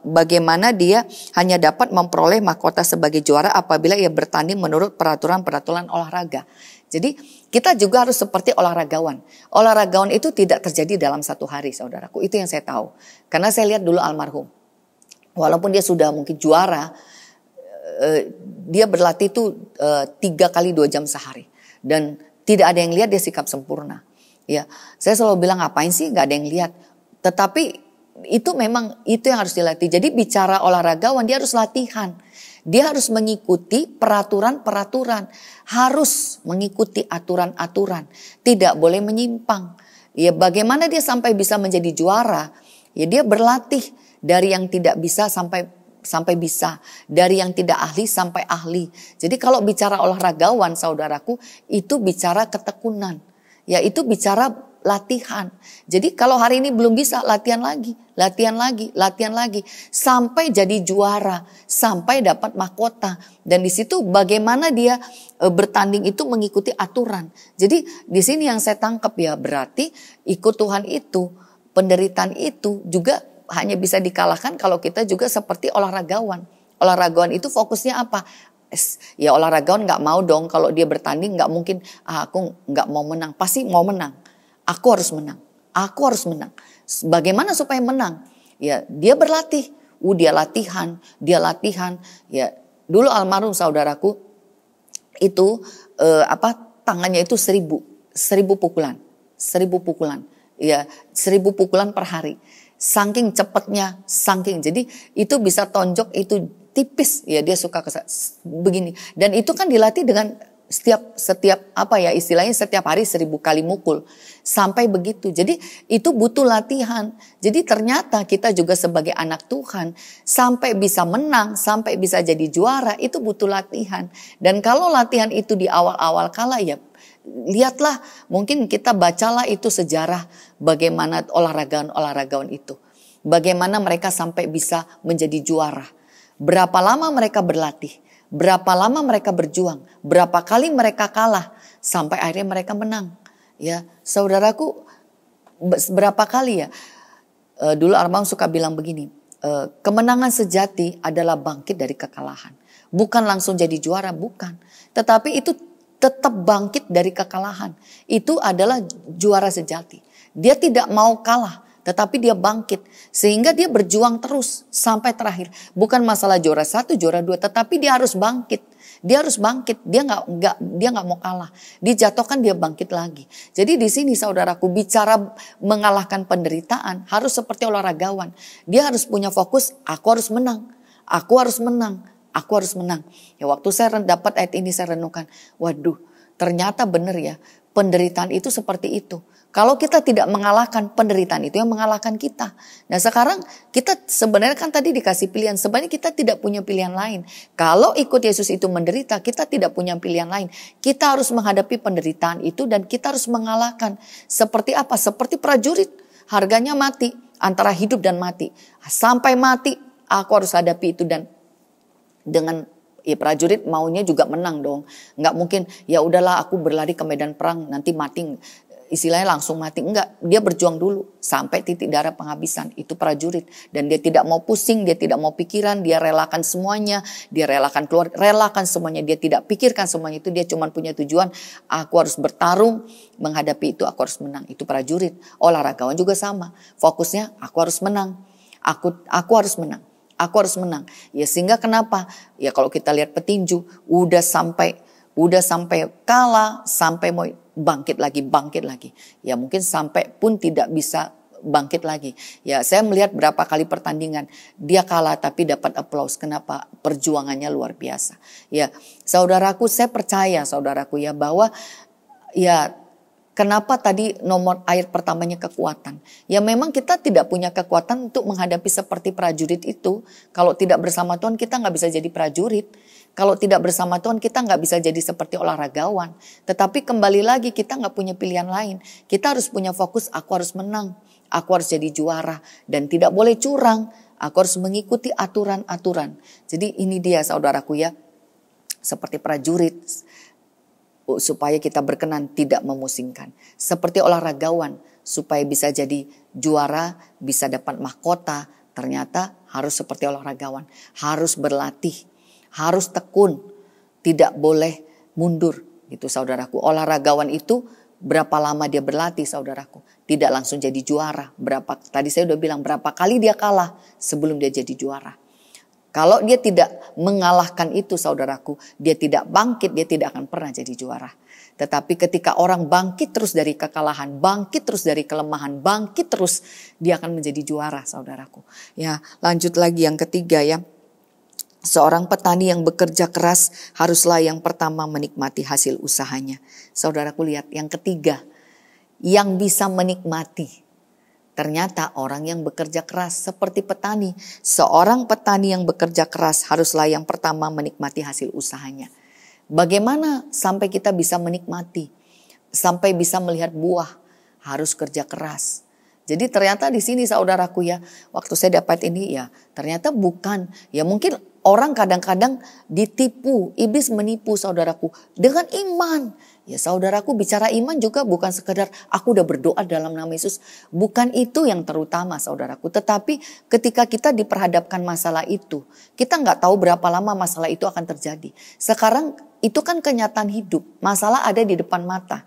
bagaimana dia hanya dapat memperoleh mahkota sebagai juara apabila ia bertanding menurut peraturan-peraturan olahraga. Jadi kita juga harus seperti olahragawan. Olahragawan itu tidak terjadi dalam satu hari saudaraku. Itu yang saya tahu. Karena saya lihat dulu almarhum. Walaupun dia sudah mungkin juara, dia berlatih itu 3 kali 2 jam sehari. Dan tidak ada yang lihat dia sikap sempurna. Ya, saya selalu bilang ngapain sih gak ada yang lihat. Tetapi itu memang itu yang harus dilatih. Jadi bicara olahragawan dia harus latihan. Dia harus mengikuti peraturan-peraturan. Harus mengikuti aturan-aturan. Tidak boleh menyimpang. Ya bagaimana dia sampai bisa menjadi juara? Ya dia berlatih. Dari yang tidak bisa sampai bisa. Dari yang tidak ahli sampai ahli. Jadi kalau bicara olahragawan saudaraku, itu bicara ketekunan. Ya itu bicara latihan. Jadi kalau hari ini belum bisa, latihan lagi. Sampai jadi juara. Sampai dapat mahkota. Dan di situ bagaimana dia bertanding itu mengikuti aturan. Jadi di sini yang saya tangkap ya berarti ikut Tuhan itu, penderitaan itu juga hanya bisa dikalahkan kalau kita juga seperti olahragawan. Olahragawan itu fokusnya apa? Ya olahragawan gak mau dong kalau dia bertanding gak mungkin aku gak mau menang. Pasti mau menang. Aku harus menang. Bagaimana supaya menang? Ya dia berlatih. Dia latihan. Ya dulu almarhum saudaraku itu tangannya itu 1000 pukulan. 1000 pukulan. Ya 1000 pukulan per hari. Saking cepatnya, jadi itu bisa tonjok itu tipis ya dia suka begini dan itu kan dilatih dengan setiap istilahnya setiap hari 1000 kali mukul sampai begitu. Jadi itu butuh latihan. Jadi ternyata kita juga sebagai anak Tuhan sampai bisa menang, sampai bisa jadi juara itu butuh latihan. Dan kalau latihan itu di awal-awal kala ya lihatlah, mungkin kita bacalah itu sejarah bagaimana olahragawan itu. Bagaimana mereka sampai bisa menjadi juara. Berapa lama mereka berlatih. Berapa lama mereka berjuang. Berapa kali mereka kalah. Sampai akhirnya mereka menang. Ya, saudaraku berapa kali ya. Dulu almarhum suka bilang begini. Kemenangan sejati adalah bangkit dari kekalahan. Bukan langsung jadi juara, bukan. Tetapi itu tetap bangkit dari kekalahan. Itu adalah juara sejati. Dia tidak mau kalah, tetapi dia bangkit. Sehingga dia berjuang terus sampai terakhir. Bukan masalah juara 1, juara 2, tetapi dia harus bangkit. Dia harus bangkit. Dia nggak mau kalah. Dijatuhkan dia bangkit lagi. Jadi di sini saudaraku bicara mengalahkan penderitaan harus seperti olahragawan. Dia harus punya fokus. Aku harus menang. Aku harus menang. Ya waktu saya dapat ayat ini saya renungkan. Waduh, ternyata benar ya. Penderitaan itu seperti itu. Kalau kita tidak mengalahkan penderitaan itu yang mengalahkan kita. Nah sekarang kita sebenarnya kan tadi dikasih pilihan. Sebenarnya kita tidak punya pilihan lain. Kalau ikut Yesus itu menderita, kita tidak punya pilihan lain. Kita harus menghadapi penderitaan itu dan kita harus mengalahkan. Seperti apa? Seperti prajurit. Harganya mati. Antara hidup dan mati. Sampai mati aku harus hadapi itu dan dengan prajurit maunya juga menang dong. Nggak mungkin ya udahlah aku berlari ke medan perang nanti mati. istilahnya langsung mati. Enggak, dia berjuang dulu sampai titik darah penghabisan. Itu prajurit. Dan dia tidak mau pusing, dia tidak mau pikiran, dia relakan semuanya, dia relakan keluar, relakan semuanya. Dia tidak pikirkan semuanya itu, dia cuma punya tujuan, aku harus bertarung menghadapi itu, aku harus menang. Itu prajurit. Olahragawan juga sama. Fokusnya aku harus menang. Aku harus menang. Aku harus menang. Ya sehingga kenapa? Ya kalau kita lihat petinju udah sampai kalah, sampai mau bangkit lagi. Ya mungkin sampai pun tidak bisa bangkit lagi. Ya saya melihat berapa kali pertandingan dia kalah tapi dapat aplaus. Kenapa? Perjuangannya luar biasa. Ya saudaraku, saya percaya saudaraku ya bahwa ya kenapa tadi nomor ayat pertamanya kekuatan. Ya memang kita tidak punya kekuatan untuk menghadapi seperti prajurit itu. Kalau tidak bersama Tuhan kita nggak bisa jadi prajurit. Kalau tidak bersama Tuhan kita nggak bisa jadi seperti olahragawan. Tetapi kembali lagi kita nggak punya pilihan lain. Kita harus punya fokus, aku harus menang. Aku harus jadi juara. Dan tidak boleh curang. Aku harus mengikuti aturan-aturan. Jadi ini dia saudaraku ya. Seperti prajurit. Supaya kita berkenan tidak memusingkan. Seperti olahragawan. Supaya bisa jadi juara, bisa dapat mahkota. Ternyata harus seperti olahragawan. Harus berlatih. Harus tekun, tidak boleh mundur gitu saudaraku. Olahragawan itu berapa lama dia berlatih saudaraku, tidak langsung jadi juara. Tadi saya udah bilang berapa kali dia kalah sebelum dia jadi juara. Kalau dia tidak mengalahkan itu saudaraku, dia tidak bangkit, dia tidak akan pernah jadi juara. Tetapi ketika orang bangkit terus dari kekalahan, bangkit terus dari kelemahan, bangkit terus, dia akan menjadi juara saudaraku. Ya, lanjut lagi yang ketiga ya. Seorang petani yang bekerja keras haruslah yang pertama menikmati hasil usahanya. Saudaraku lihat yang ketiga, yang bisa menikmati. Ternyata orang yang bekerja keras seperti petani. Seorang petani yang bekerja keras haruslah yang pertama menikmati hasil usahanya. Bagaimana sampai kita bisa menikmati? Sampai bisa melihat buah, harus kerja keras. Jadi ternyata di sini saudaraku ya, waktu saya dapat ini ya, ternyata bukan, ya mungkin orang kadang-kadang ditipu, iblis menipu saudaraku dengan iman. Ya saudaraku, bicara iman juga bukan sekedar aku udah berdoa dalam nama Yesus. Bukan itu yang terutama saudaraku. Tetapi ketika kita diperhadapkan masalah itu, kita nggak tahu berapa lama masalah itu akan terjadi. Sekarang itu kan kenyataan hidup, masalah ada di depan mata.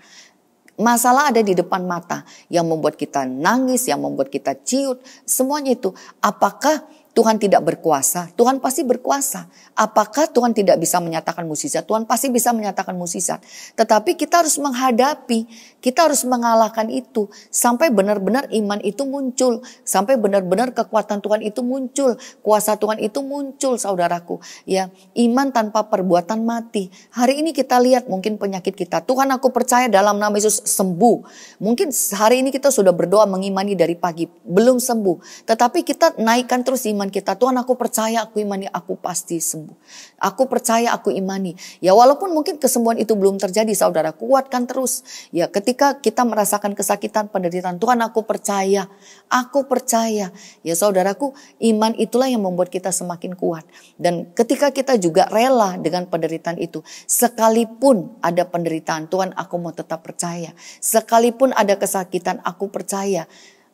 Masalah ada di depan mata yang membuat kita nangis, yang membuat kita ciut, semuanya itu. Apakah Tuhan tidak berkuasa? Tuhan pasti berkuasa. Apakah Tuhan tidak bisa menyatakan mukjizat? Tuhan pasti bisa menyatakan mukjizat. Tetapi kita harus menghadapi, kita harus mengalahkan itu sampai benar-benar iman itu muncul, sampai benar-benar kekuatan Tuhan itu muncul, kuasa Tuhan itu muncul, saudaraku. Ya, iman tanpa perbuatan mati. Hari ini kita lihat mungkin penyakit kita. Tuhan, aku percaya dalam nama Yesus sembuh. Mungkin hari ini kita sudah berdoa mengimani dari pagi, belum sembuh. Tetapi kita naikkan terus iman kita. Tuhan, aku percaya, aku imani, aku pasti sembuh. Aku percaya, aku imani. Ya walaupun mungkin kesembuhan itu belum terjadi, saudara, kuatkan terus. Ya ketika kita merasakan kesakitan, penderitaan, Tuhan, aku percaya. Aku percaya. Ya saudaraku, iman itulah yang membuat kita semakin kuat. Dan ketika kita juga rela dengan penderitaan itu, sekalipun ada penderitaan, Tuhan, aku mau tetap percaya. Sekalipun ada kesakitan, aku percaya.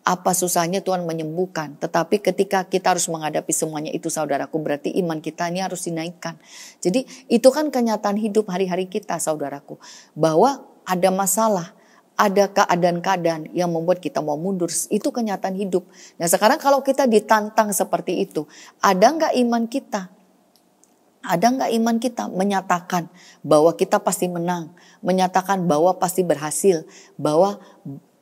Apa susahnya Tuhan menyembuhkan. Tetapi ketika kita harus menghadapi semuanya itu, saudaraku, berarti iman kita ini harus dinaikkan. Jadi itu kan kenyataan hidup hari-hari kita, saudaraku. Bahwa ada masalah, ada keadaan-keadaan yang membuat kita mau mundur. Itu kenyataan hidup. Nah sekarang kalau kita ditantang seperti itu, ada nggak iman kita? Ada nggak iman kita menyatakan bahwa kita pasti menang, menyatakan bahwa pasti berhasil, bahwa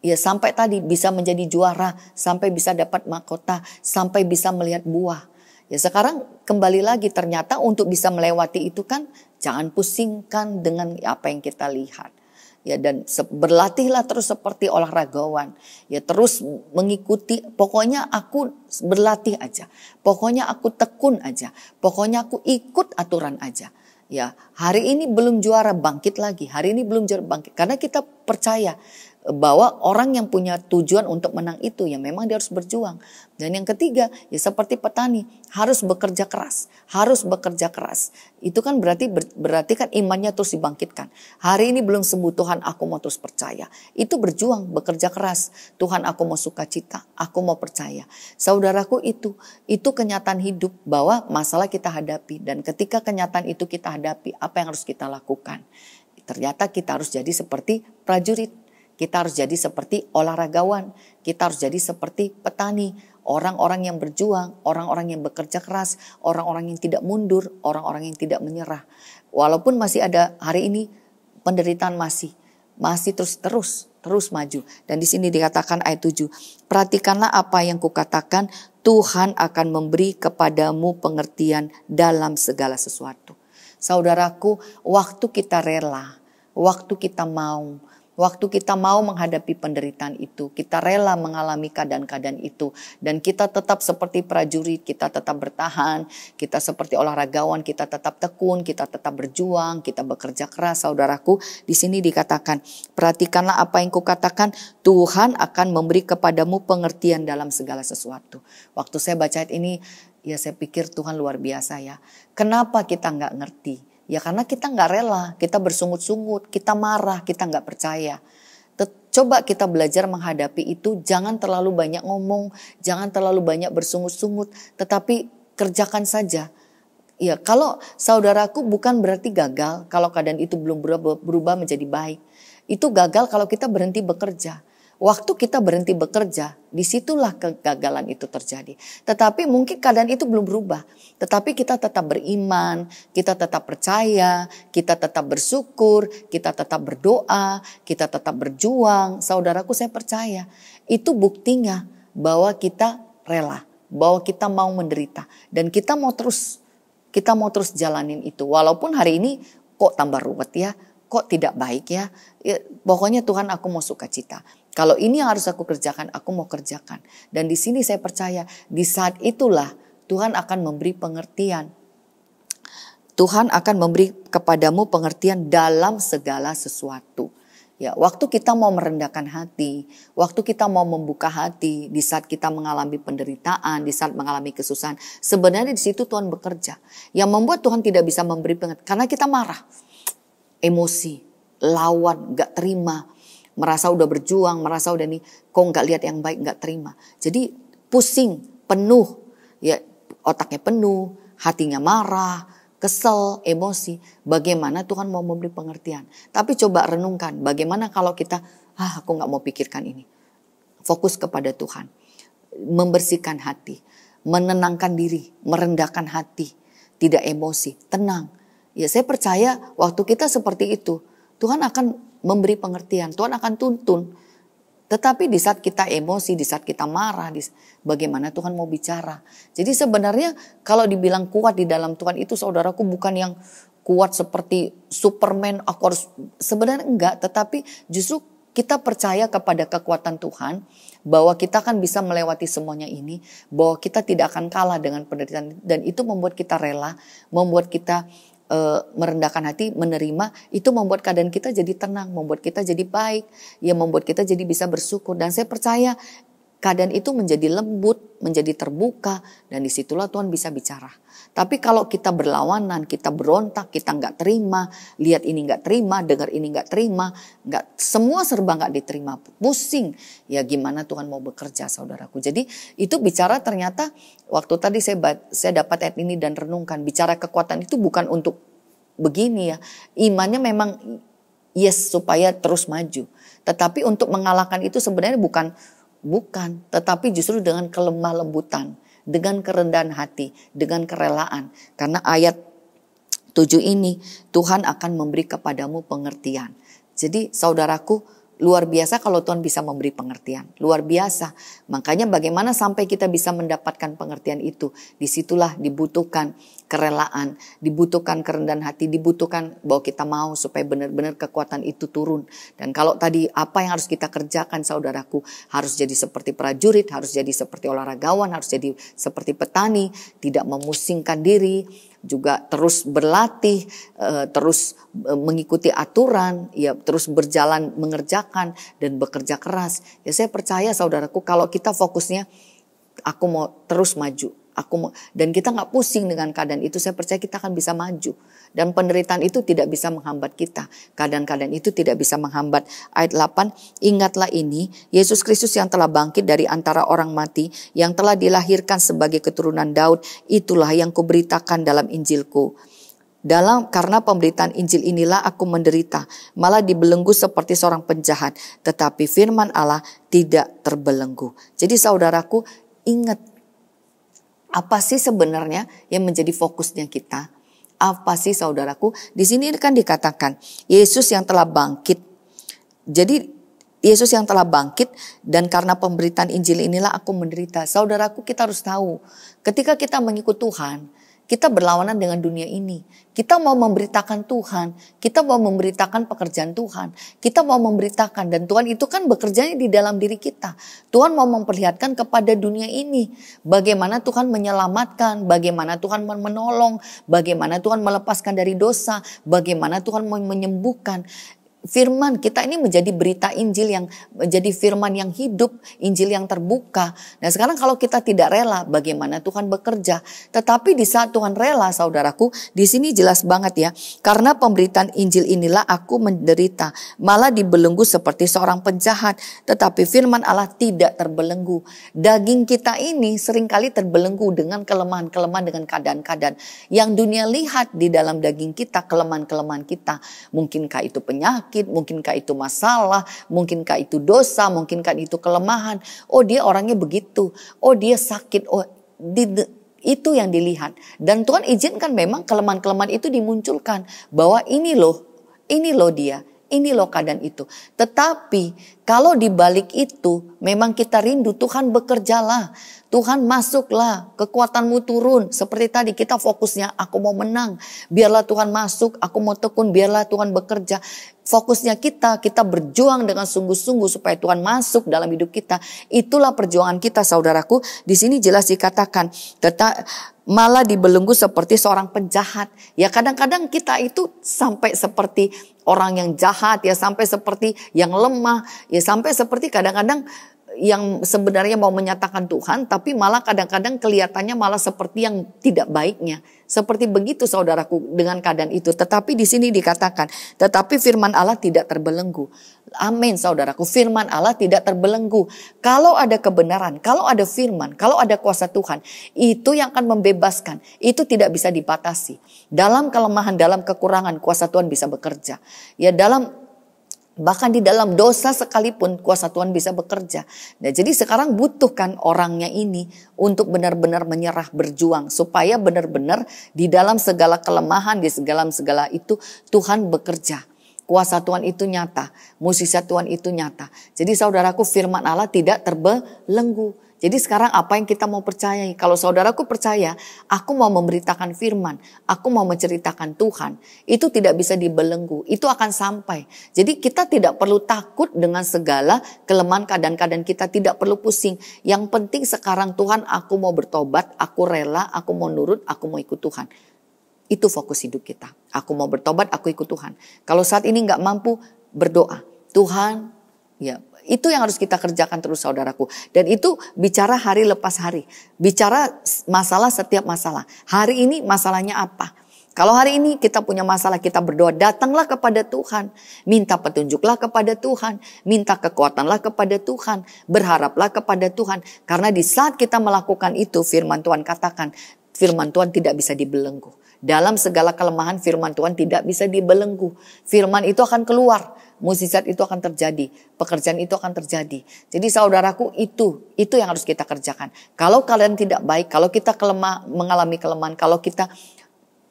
ya sampai tadi bisa menjadi juara, sampai bisa dapat mahkota, sampai bisa melihat buah. Ya sekarang kembali lagi, ternyata untuk bisa melewati itu kan jangan pusingkan dengan apa yang kita lihat. Ya dan berlatihlah terus seperti olahragawan. Ya terus mengikuti, pokoknya aku berlatih aja. Pokoknya aku tekun aja. Pokoknya aku ikut aturan aja. Ya hari ini belum juara, bangkit lagi. Hari ini belum juara, bangkit. Karena kita percaya bahwa orang yang punya tujuan untuk menang itu ya memang dia harus berjuang. Dan yang ketiga ya seperti petani harus bekerja keras, harus bekerja keras. Itu kan berarti kan imannya terus dibangkitkan. Hari ini belum sembuh, Tuhan aku mau terus percaya. Itu berjuang, bekerja keras. Tuhan aku mau sukacita, aku mau percaya. Saudaraku itu kenyataan hidup bahwa masalah kita hadapi. Dan ketika kenyataan itu kita hadapi, apa yang harus kita lakukan? Ternyata kita harus jadi seperti prajurit. Kita harus jadi seperti olahragawan, kita harus jadi seperti petani, orang-orang yang berjuang, orang-orang yang bekerja keras, orang-orang yang tidak mundur, orang-orang yang tidak menyerah. Walaupun masih ada hari ini penderitaan masih terus maju. Dan di sini dikatakan ayat 7, perhatikanlah apa yang kukatakan, Tuhan akan memberi kepadamu pengertian dalam segala sesuatu. Saudaraku, waktu kita rela, waktu kita mau menghadapi penderitaan itu, kita rela mengalami keadaan-keadaan itu, dan kita tetap seperti prajurit, kita tetap bertahan, kita seperti olahragawan, kita tetap tekun, kita tetap berjuang, kita bekerja keras. Saudaraku, di sini dikatakan, perhatikanlah apa yang kukatakan, Tuhan akan memberi kepadamu pengertian dalam segala sesuatu. Waktu saya baca ayat ini, ya saya pikir Tuhan luar biasa ya. Kenapa kita nggak ngerti? Ya karena kita nggak rela, kita bersungut-sungut, kita marah, kita nggak percaya. Coba kita belajar menghadapi itu, jangan terlalu banyak ngomong, jangan terlalu banyak bersungut-sungut, tetapi kerjakan saja. Ya kalau saudaraku bukan berarti gagal kalau keadaan itu belum berubah menjadi baik. Itu gagal kalau kita berhenti bekerja. Waktu kita berhenti bekerja, disitulah kegagalan itu terjadi. Tetapi mungkin keadaan itu belum berubah. Tetapi kita tetap beriman, kita tetap percaya, kita tetap bersyukur, kita tetap berdoa, kita tetap berjuang. Saudaraku, saya percaya itu buktinya bahwa kita rela, bahwa kita mau menderita. Dan kita mau terus jalanin itu. Walaupun hari ini kok tambah ruwet ya, kok tidak baik ya. Pokoknya Tuhan aku mau sukacita. Kalau ini yang harus aku kerjakan, aku mau kerjakan. Dan di sini saya percaya di saat itulah Tuhan akan memberi pengertian. Tuhan akan memberi kepadamu pengertian dalam segala sesuatu. Ya, waktu kita mau merendahkan hati, waktu kita mau membuka hati, di saat kita mengalami penderitaan, di saat mengalami kesusahan, sebenarnya di situ Tuhan bekerja. Yang membuat Tuhan tidak bisa memberi pengertian karena kita marah, emosi, lawan, gak terima. Merasa udah berjuang, merasa udah nih, kok nggak lihat yang baik, nggak terima. Jadi pusing, penuh, ya otaknya penuh, hatinya marah, kesel, emosi. Bagaimana Tuhan mau memberi pengertian? Tapi coba renungkan, bagaimana kalau kita, aku nggak mau pikirkan ini. Fokus kepada Tuhan, membersihkan hati, menenangkan diri, merendahkan hati, tidak emosi, tenang. Ya saya percaya waktu kita seperti itu, Tuhan akan memberi pengertian, Tuhan akan tuntun. Tetapi di saat kita emosi, di saat kita marah, bagaimana Tuhan mau bicara. Jadi sebenarnya kalau dibilang kuat di dalam Tuhan itu, saudaraku, bukan yang kuat seperti Superman, aku harus, sebenarnya enggak. Tetapi justru kita percaya kepada kekuatan Tuhan, bahwa kita akan bisa melewati semuanya ini, bahwa kita tidak akan kalah dengan penderitaan. Dan itu membuat kita rela, membuat kita merendahkan hati, menerima. Itu membuat keadaan kita jadi tenang, membuat kita jadi baik, ya membuat kita jadi bisa bersyukur. Dan saya percaya keadaan itu menjadi lembut, menjadi terbuka, dan disitulah Tuhan bisa bicara. Tapi kalau kita berlawanan, kita berontak, kita nggak terima, lihat ini nggak terima, dengar ini nggak terima, nggak, semua serba nggak diterima, pusing. Ya gimana Tuhan mau bekerja, saudaraku. Jadi itu bicara, ternyata waktu tadi saya dapat ayat ini dan renungkan, bicara kekuatan itu bukan untuk begini ya. Imannya memang yes supaya terus maju. Tetapi untuk mengalahkan itu sebenarnya bukan, tetapi justru dengan kelemah lembutan, dengan kerendahan hati, dengan kerelaan. Karena ayat 7 ini, Tuhan akan memberi kepadamu pengertian. Jadi saudaraku, luar biasa kalau Tuhan bisa memberi pengertian. Luar biasa. Makanya bagaimana sampai kita bisa mendapatkan pengertian itu. Disitulah dibutuhkan kerelaan, dibutuhkan kerendahan hati, dibutuhkan bahwa kita mau supaya benar-benar kekuatan itu turun. Dan kalau tadi apa yang harus kita kerjakan, saudaraku, harus jadi seperti prajurit, harus jadi seperti olahragawan, harus jadi seperti petani, tidak memusingkan diri, juga terus berlatih, terus mengikuti aturan, ya terus berjalan mengerjakan dan bekerja keras. Ya saya percaya saudaraku, kalau kita fokusnya aku mau terus maju, dan kita nggak pusing dengan keadaan itu, saya percaya kita akan bisa maju. Dan penderitaan itu tidak bisa menghambat kita. Keadaan-keadaan itu tidak bisa menghambat. Ayat 8, ingatlah ini, Yesus Kristus yang telah bangkit dari antara orang mati, yang telah dilahirkan sebagai keturunan Daud, itulah yang kuberitakan dalam Injilku. Karena pemberitaan Injil inilah aku menderita, malah dibelenggu seperti seorang penjahat. Tetapi firman Allah tidak terbelenggu. Jadi saudaraku, ingat, apa sih sebenarnya yang menjadi fokusnya kita? Apa sih saudaraku? Di sini kan dikatakan Yesus yang telah bangkit. Jadi Yesus yang telah bangkit dan karena pemberitaan Injil inilah aku menderita. Saudaraku, kita harus tahu, ketika kita mengikut Tuhan, kita berlawanan dengan dunia ini. Kita mau memberitakan Tuhan, kita mau memberitakan pekerjaan Tuhan, kita mau memberitakan, dan Tuhan itu kan bekerjanya di dalam diri kita. Tuhan mau memperlihatkan kepada dunia ini bagaimana Tuhan menyelamatkan, bagaimana Tuhan menolong, bagaimana Tuhan melepaskan dari dosa, bagaimana Tuhan menyembuhkan. Firman kita ini menjadi berita Injil yang menjadi firman yang hidup, Injil yang terbuka. Nah sekarang kalau kita tidak rela, bagaimana Tuhan bekerja? Tetapi di saat Tuhan rela, saudaraku, di sini jelas banget ya. Karena pemberitaan Injil inilah aku menderita, malah dibelenggu seperti seorang penjahat. Tetapi firman Allah tidak terbelenggu. Daging kita ini seringkali terbelenggu dengan kelemahan-kelemahan, dengan keadaan-keadaan yang dunia lihat di dalam daging kita, kelemahan-kelemahan kita. Mungkinkah itu penyakit? Mungkinkah itu masalah, mungkinkah itu dosa, mungkinkah itu kelemahan. Oh dia orangnya begitu, oh dia sakit, itu yang dilihat. Dan Tuhan izinkan memang kelemahan-kelemahan itu dimunculkan. Bahwa ini loh dia, ini loh keadaan itu. Tetapi kalau dibalik itu memang kita rindu, Tuhan bekerjalah. Tuhan masuklah, kekuatanmu turun. Seperti tadi kita fokusnya aku mau menang. Biarlah Tuhan masuk, aku mau tekun, biarlah Tuhan bekerja. Fokusnya kita berjuang dengan sungguh-sungguh supaya Tuhan masuk dalam hidup kita. Itulah perjuangan kita saudaraku. Di sini jelas dikatakan, malah dibelenggu seperti seorang penjahat. Ya kadang-kadang kita itu sampai seperti orang yang jahat, ya sampai seperti yang lemah, ya sampai seperti kadang-kadang yang sebenarnya mau menyatakan Tuhan, tapi malah kadang-kadang kelihatannya malah seperti yang tidak baiknya. Seperti begitu saudaraku dengan keadaan itu. Tetapi di sini dikatakan, tetapi firman Allah tidak terbelenggu. Amin saudaraku, firman Allah tidak terbelenggu. Kalau ada kebenaran, kalau ada firman, kalau ada kuasa Tuhan, itu yang akan membebaskan. Itu tidak bisa dibatasi. Dalam kelemahan, dalam kekurangan, kuasa Tuhan bisa bekerja. Ya bahkan di dalam dosa sekalipun kuasa Tuhan bisa bekerja. Nah, jadi sekarang butuhkan orangnya ini untuk benar-benar menyerah, berjuang. Supaya benar-benar di dalam segala kelemahan, di segala itu Tuhan bekerja. Kuasa Tuhan itu nyata, mukjizat Tuhan itu nyata. Jadi saudaraku, firman Allah tidak terbelenggu. Jadi sekarang apa yang kita mau percayai? Kalau saudaraku percaya, aku mau memberitakan firman, aku mau menceritakan Tuhan, itu tidak bisa dibelenggu, itu akan sampai. Jadi kita tidak perlu takut dengan segala kelemahan keadaan-keadaan kita, tidak perlu pusing. Yang penting sekarang Tuhan, aku mau bertobat, aku rela, aku mau nurut, aku mau ikut Tuhan. Itu fokus hidup kita. Aku mau bertobat, aku ikut Tuhan. Kalau saat ini gak mampu, berdoa. Tuhan, ya itu yang harus kita kerjakan terus saudaraku. Dan itu bicara hari lepas hari. Bicara masalah setiap masalah. Hari ini masalahnya apa? Kalau hari ini kita punya masalah, kita berdoa, datanglah kepada Tuhan. Minta petunjuklah kepada Tuhan. Minta kekuatanlah kepada Tuhan. Berharaplah kepada Tuhan. Karena di saat kita melakukan itu, firman Tuhan katakan, firman Tuhan tidak bisa dibelenggu. Dalam segala kelemahan firman Tuhan tidak bisa dibelenggu. Firman itu akan keluar. Mukjizat itu akan terjadi. Pekerjaan itu akan terjadi. Jadi saudaraku itu yang harus kita kerjakan. Kalau kalian tidak baik, kalau kita mengalami kelemahan, kalau kita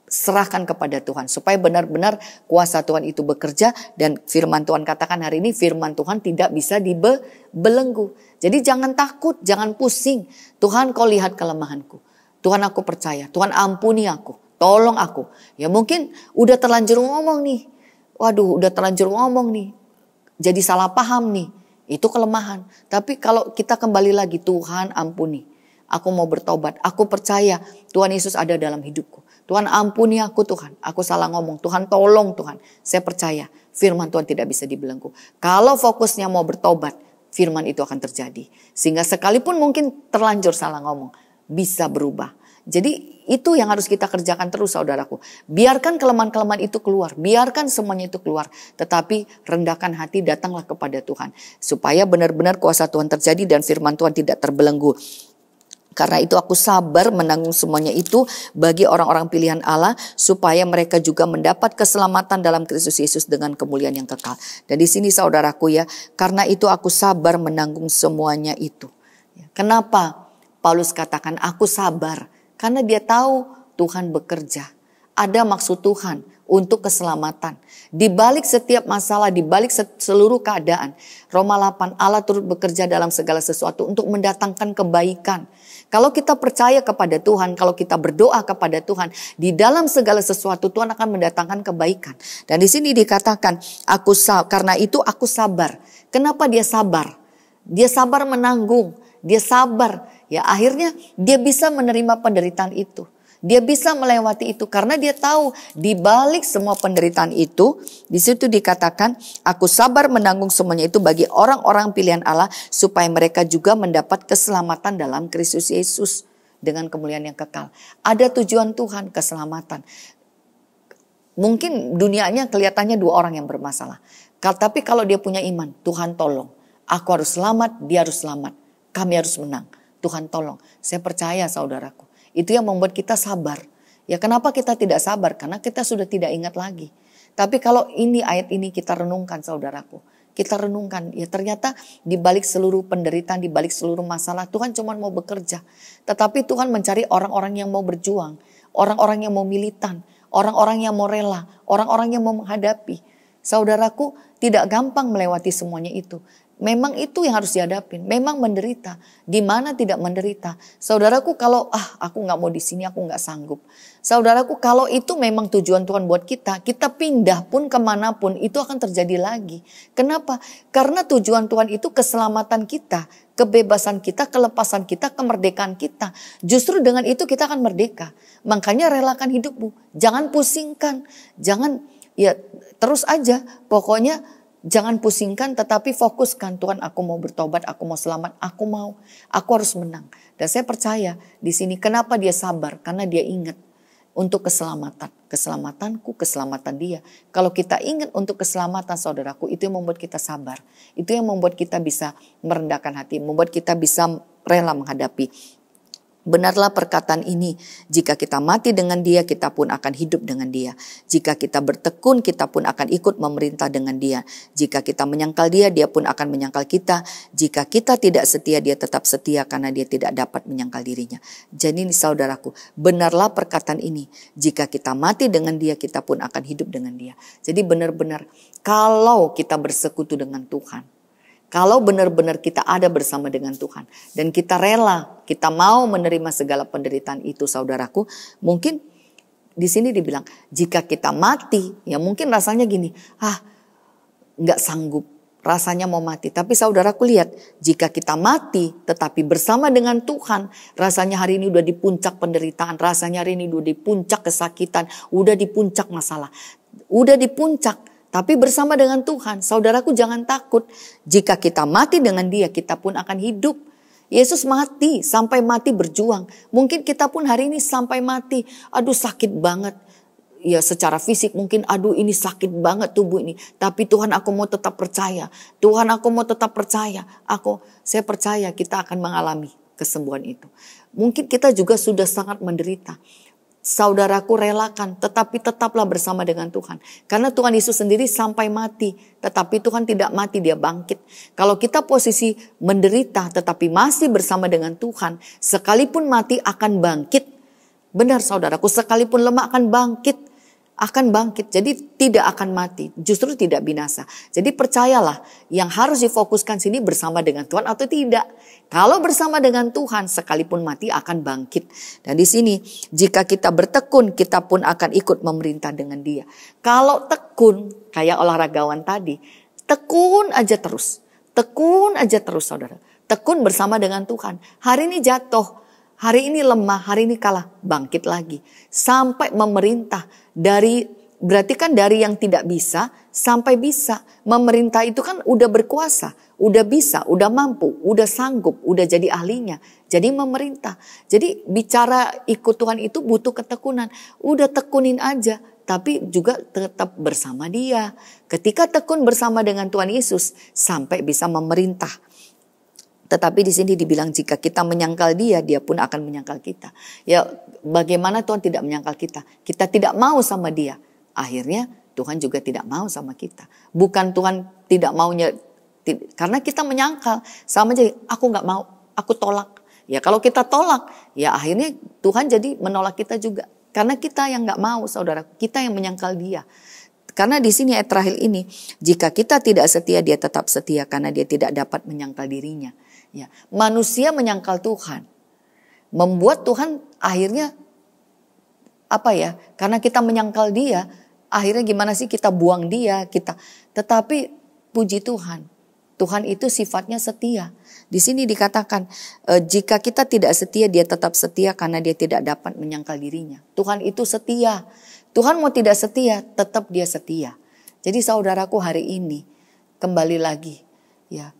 serahkan kepada Tuhan. Supaya benar-benar kuasa Tuhan itu bekerja. Dan firman Tuhan katakan hari ini, firman Tuhan tidak bisa dibelenggu. Jadi jangan takut, jangan pusing. Tuhan kau lihat kelemahanku. Tuhan aku percaya, Tuhan ampuni aku, tolong aku. Ya mungkin udah terlanjur ngomong nih. Waduh udah terlanjur ngomong nih. Jadi salah paham nih. Itu kelemahan. Tapi kalau kita kembali lagi, Tuhan ampuni. Aku mau bertobat. Aku percaya Tuhan Yesus ada dalam hidupku. Tuhan ampuni aku Tuhan, aku salah ngomong. Tuhan tolong Tuhan. Saya percaya firman Tuhan tidak bisa dibelenggu. Kalau fokusnya mau bertobat, firman itu akan terjadi. Sehingga sekalipun mungkin terlanjur salah ngomong, bisa berubah. Jadi itu yang harus kita kerjakan terus saudaraku. Biarkan kelemahan-kelemahan itu keluar. Biarkan semuanya itu keluar. Tetapi rendahkan hati, datanglah kepada Tuhan. Supaya benar-benar kuasa Tuhan terjadi dan firman Tuhan tidak terbelenggu. Karena itu aku sabar menanggung semuanya itu bagi orang-orang pilihan Allah. Supaya mereka juga mendapat keselamatan dalam Kristus Yesus dengan kemuliaan yang kekal. Dan di sini saudaraku ya. Karena itu aku sabar menanggung semuanya itu. Kenapa Paulus katakan aku sabar? Karena dia tahu Tuhan bekerja. Ada maksud Tuhan untuk keselamatan. Di balik setiap masalah, di balik seluruh keadaan. Roma 8, Allah turut bekerja dalam segala sesuatu untuk mendatangkan kebaikan. Kalau kita percaya kepada Tuhan, kalau kita berdoa kepada Tuhan, di dalam segala sesuatu Tuhan akan mendatangkan kebaikan. Dan di sini dikatakan, karena itu aku sabar. Kenapa dia sabar? Dia sabar menanggung. Dia sabar, ya akhirnya dia bisa menerima penderitaan itu. Dia bisa melewati itu karena dia tahu di balik semua penderitaan itu, di situ dikatakan, aku sabar menanggung semuanya itu bagi orang-orang pilihan Allah supaya mereka juga mendapat keselamatan dalam Kristus Yesus dengan kemuliaan yang kekal. Ada tujuan Tuhan, keselamatan. Mungkin dunianya kelihatannya dua orang yang bermasalah. Tapi kalau dia punya iman, Tuhan tolong. Aku harus selamat, dia harus selamat. Kami harus menang. Tuhan tolong. Saya percaya saudaraku. Itu yang membuat kita sabar. Ya kenapa kita tidak sabar? Karena kita sudah tidak ingat lagi. Tapi kalau ini ayat ini kita renungkan saudaraku. Kita renungkan. Ya ternyata di balik seluruh penderitaan, di balik seluruh masalah Tuhan cuma mau bekerja. Tetapi Tuhan mencari orang-orang yang mau berjuang. Orang-orang yang mau militan. Orang-orang yang mau rela. Orang-orang yang mau menghadapi. Saudaraku tidak gampang melewati semuanya itu. Memang itu yang harus dihadapin. Memang menderita. Di mana tidak menderita. Saudaraku kalau aku nggak mau di sini, aku nggak sanggup. Saudaraku kalau itu memang tujuan Tuhan buat kita pindah pun kemanapun itu akan terjadi lagi. Kenapa? Karena tujuan Tuhan itu keselamatan kita, kebebasan kita, kelepasan kita, kemerdekaan kita. Justru dengan itu kita akan merdeka. Makanya relakan hidupmu. Jangan pusingkan. Jangan ya terus aja. Pokoknya jangan pusingkan tetapi fokuskan. Tuhan aku mau bertobat, aku mau selamat, aku harus menang. Dan saya percaya di sini kenapa dia sabar? Karena dia ingat untuk keselamatan. Keselamatanku, keselamatan dia. Kalau kita ingat untuk keselamatan saudaraku, itu yang membuat kita sabar. Itu yang membuat kita bisa merendahkan hati, membuat kita bisa rela menghadapi. Benarlah perkataan ini, jika kita mati dengan dia, kita pun akan hidup dengan dia. Jika kita bertekun, kita pun akan ikut memerintah dengan dia. Jika kita menyangkal dia, dia pun akan menyangkal kita. Jika kita tidak setia, dia tetap setia karena dia tidak dapat menyangkal dirinya. Jadi saudaraku, benarlah perkataan ini. Jika kita mati dengan dia, kita pun akan hidup dengan dia. Jadi benar-benar kalau kita bersekutu dengan Tuhan, kalau benar-benar kita ada bersama dengan Tuhan dan kita rela, kita mau menerima segala penderitaan itu saudaraku, mungkin di sini dibilang jika kita mati, ya mungkin rasanya gini, nggak sanggup, rasanya mau mati. Tapi saudaraku lihat, jika kita mati tetapi bersama dengan Tuhan, rasanya hari ini udah di puncak penderitaan, rasanya hari ini udah di puncak kesakitan, udah di puncak masalah, udah di puncak. Tapi bersama dengan Tuhan, saudaraku jangan takut. Jika kita mati dengan dia, kita pun akan hidup. Yesus mati, sampai mati berjuang. Mungkin kita pun hari ini sampai mati. Aduh sakit banget. Ya secara fisik mungkin ini sakit banget tubuh ini. Tapi Tuhan aku mau tetap percaya. Tuhan aku mau tetap percaya. Saya percaya kita akan mengalami kesembuhan itu. Mungkin kita juga sudah sangat menderita. Saudaraku relakan, tetapi tetaplah bersama dengan Tuhan. Karena Tuhan Yesus sendiri sampai mati, tetapi Tuhan tidak mati, dia bangkit. Kalau kita posisi menderita, tetapi masih bersama dengan Tuhan, sekalipun mati akan bangkit. Benar saudaraku, sekalipun lemah akan bangkit. Jadi tidak akan mati, justru tidak binasa. Jadi percayalah, yang harus difokuskan sini bersama dengan Tuhan atau tidak. Kalau bersama dengan Tuhan, sekalipun mati akan bangkit. Dan di sini, jika kita bertekun, kita pun akan ikut memerintah dengan dia. Kalau tekun, kayak olahragawan tadi, tekun aja terus saudara. Tekun bersama dengan Tuhan. Hari ini jatuh, Hari ini lemah, hari ini kalah, bangkit lagi. Sampai memerintah berarti kan dari yang tidak bisa sampai bisa. Memerintah itu kan udah berkuasa, udah bisa, udah mampu, udah sanggup, udah jadi ahlinya. Jadi memerintah. Jadi bicara ikut Tuhan itu butuh ketekunan. Udah tekunin aja, tapi juga tetap bersama Dia. Ketika tekun bersama dengan Tuhan Yesus sampai bisa memerintah. Tetapi di sini dibilang jika kita menyangkal Dia, Dia pun akan menyangkal kita. Ya, bagaimana Tuhan tidak menyangkal kita? Kita tidak mau sama Dia. Akhirnya Tuhan juga tidak mau sama kita. Bukan Tuhan tidak maunya, karena kita menyangkal. Sama aja, aku nggak mau, aku tolak. Ya kalau kita tolak, ya akhirnya Tuhan jadi menolak kita juga. Karena kita yang nggak mau, saudara, kita yang menyangkal Dia. Karena di sini ayat terakhir ini, jika kita tidak setia, Dia tetap setia karena Dia tidak dapat menyangkal dirinya. Ya, manusia menyangkal Tuhan, membuat Tuhan akhirnya karena kita menyangkal Dia, akhirnya gimana sih kita buang Dia, tetapi puji Tuhan, Tuhan itu sifatnya setia. Di sini dikatakan jika kita tidak setia, Dia tetap setia karena Dia tidak dapat menyangkal dirinya. Tuhan itu setia. Tuhan mau tidak setia, tetap Dia setia. Jadi saudaraku, hari ini kembali lagi, ya,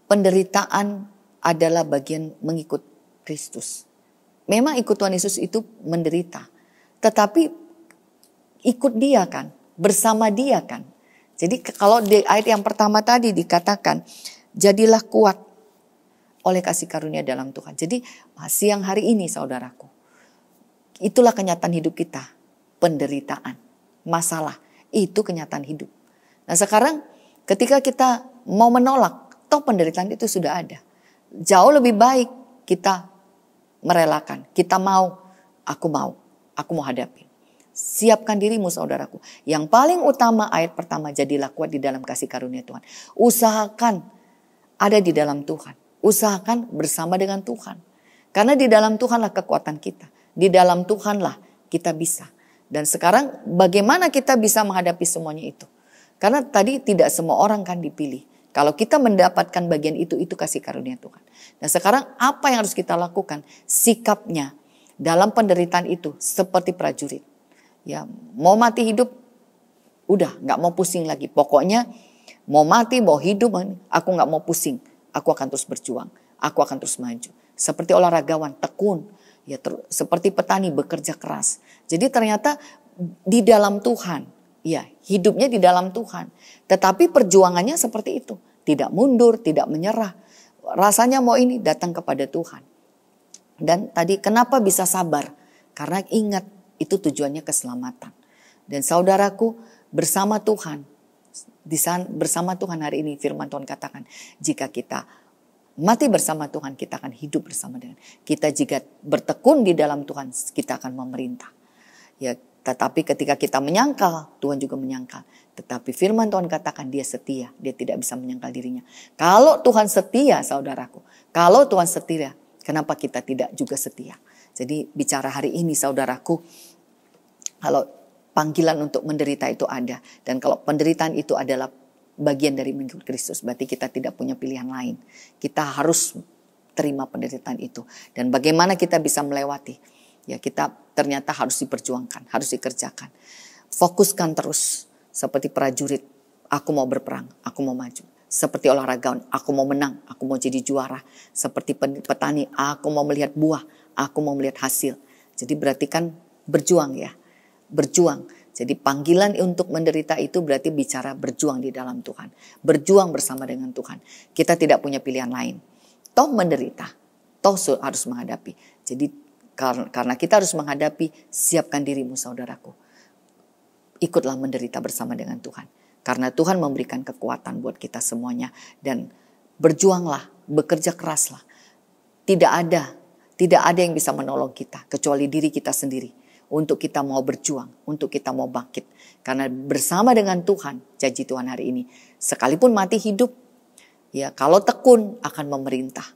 penderitaan adalah bagian mengikut Kristus. Memang ikut Tuhan Yesus itu menderita, tetapi ikut Dia kan, bersama Dia kan. Jadi kalau di ayat yang pertama tadi dikatakan, jadilah kuat oleh kasih karunia dalam Tuhan. Jadi siang hari ini saudaraku, itulah kenyataan hidup kita. Penderitaan, masalah, itu kenyataan hidup. Nah sekarang ketika kita mau menolak, toh penderitaan itu sudah ada. Jauh lebih baik kita merelakan. Kita mau, aku mau hadapi. Siapkan dirimu saudaraku. Yang paling utama ayat pertama, jadilah kuat di dalam kasih karunia Tuhan. Usahakan ada di dalam Tuhan. Usahakan bersama dengan Tuhan. Karena di dalam Tuhanlah kekuatan kita. Di dalam Tuhanlah kita bisa. Dan sekarang bagaimana kita bisa menghadapi semuanya itu? Karena tadi tidak semua orang kan dipilih. Kalau kita mendapatkan bagian itu kasih karunia Tuhan. Nah sekarang apa yang harus kita lakukan? Sikapnya dalam penderitaan itu seperti prajurit. Ya, mau mati hidup, udah gak mau pusing lagi. Pokoknya mau mati, mau hidup, aku gak mau pusing. Aku akan terus berjuang, aku akan terus maju. Seperti olahragawan, tekun. Ya, seperti petani bekerja keras. Jadi ternyata di dalam Tuhan, ya hidupnya di dalam Tuhan. Tetapi perjuangannya seperti itu. Tidak mundur, tidak menyerah. Rasanya mau ini datang kepada Tuhan. Dan tadi kenapa bisa sabar? Karena ingat itu tujuannya keselamatan. Dan saudaraku bersama Tuhan, bersama Tuhan hari ini firman Tuhan katakan, jika kita mati bersama Tuhan, kita akan hidup bersama dengan. Kita jika bertekun di dalam Tuhan, kita akan memerintah. Ya, tetapi ketika kita menyangkal, Tuhan juga menyangkal. Tetapi firman Tuhan katakan Dia setia, Dia tidak bisa menyangkal dirinya. Kalau Tuhan setia, saudaraku, kalau Tuhan setia, kenapa kita tidak juga setia? Jadi bicara hari ini, saudaraku, kalau panggilan untuk menderita itu ada, dan kalau penderitaan itu adalah bagian dari mengikut Kristus, berarti kita tidak punya pilihan lain. Kita harus terima penderitaan itu. Dan bagaimana kita bisa melewati? Ya, kita ternyata harus diperjuangkan, harus dikerjakan. Fokuskan terus seperti prajurit. Aku mau berperang, aku mau maju. Seperti olahragawan, aku mau menang, aku mau jadi juara. Seperti petani, aku mau melihat buah, aku mau melihat hasil. Jadi berarti kan berjuang ya, berjuang. Jadi panggilan untuk menderita itu berarti bicara berjuang di dalam Tuhan. Berjuang bersama dengan Tuhan. Kita tidak punya pilihan lain. Toh menderita, toh harus menghadapi. Jadi karena kita harus menghadapi, siapkan dirimu saudaraku. Ikutlah menderita bersama dengan Tuhan. Karena Tuhan memberikan kekuatan buat kita semuanya. Dan berjuanglah, bekerja keraslah. Tidak ada yang bisa menolong kita kecuali diri kita sendiri. Untuk kita mau berjuang, untuk kita mau bangkit. Karena bersama dengan Tuhan, janji Tuhan hari ini. Sekalipun mati hidup, ya kalau tekun akan memerintah.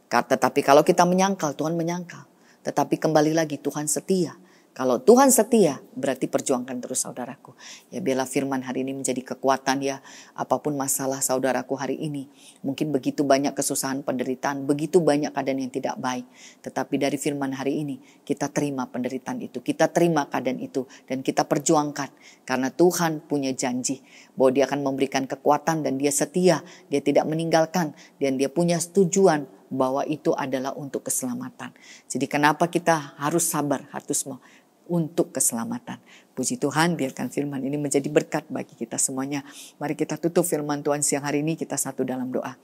Tetapi kalau kita menyangkal, Tuhan menyangkal. Tetapi kembali lagi Tuhan setia. Kalau Tuhan setia, berarti perjuangkan terus saudaraku. Ya, biarlah firman hari ini menjadi kekuatan ya. Apapun masalah saudaraku hari ini. Mungkin begitu banyak kesusahan, penderitaan, begitu banyak keadaan yang tidak baik. Tetapi dari firman hari ini, kita terima penderitaan itu. Kita terima keadaan itu. Dan kita perjuangkan. Karena Tuhan punya janji bahwa Dia akan memberikan kekuatan dan Dia setia. Dia tidak meninggalkan. Dan Dia punya tujuan bahwa itu adalah untuk keselamatan. Jadi kenapa kita harus sabar, harus mau untuk keselamatan. Puji Tuhan, biarkan firman ini menjadi berkat bagi kita semuanya. Mari kita tutup firman Tuhan siang hari ini, kita satu dalam doa.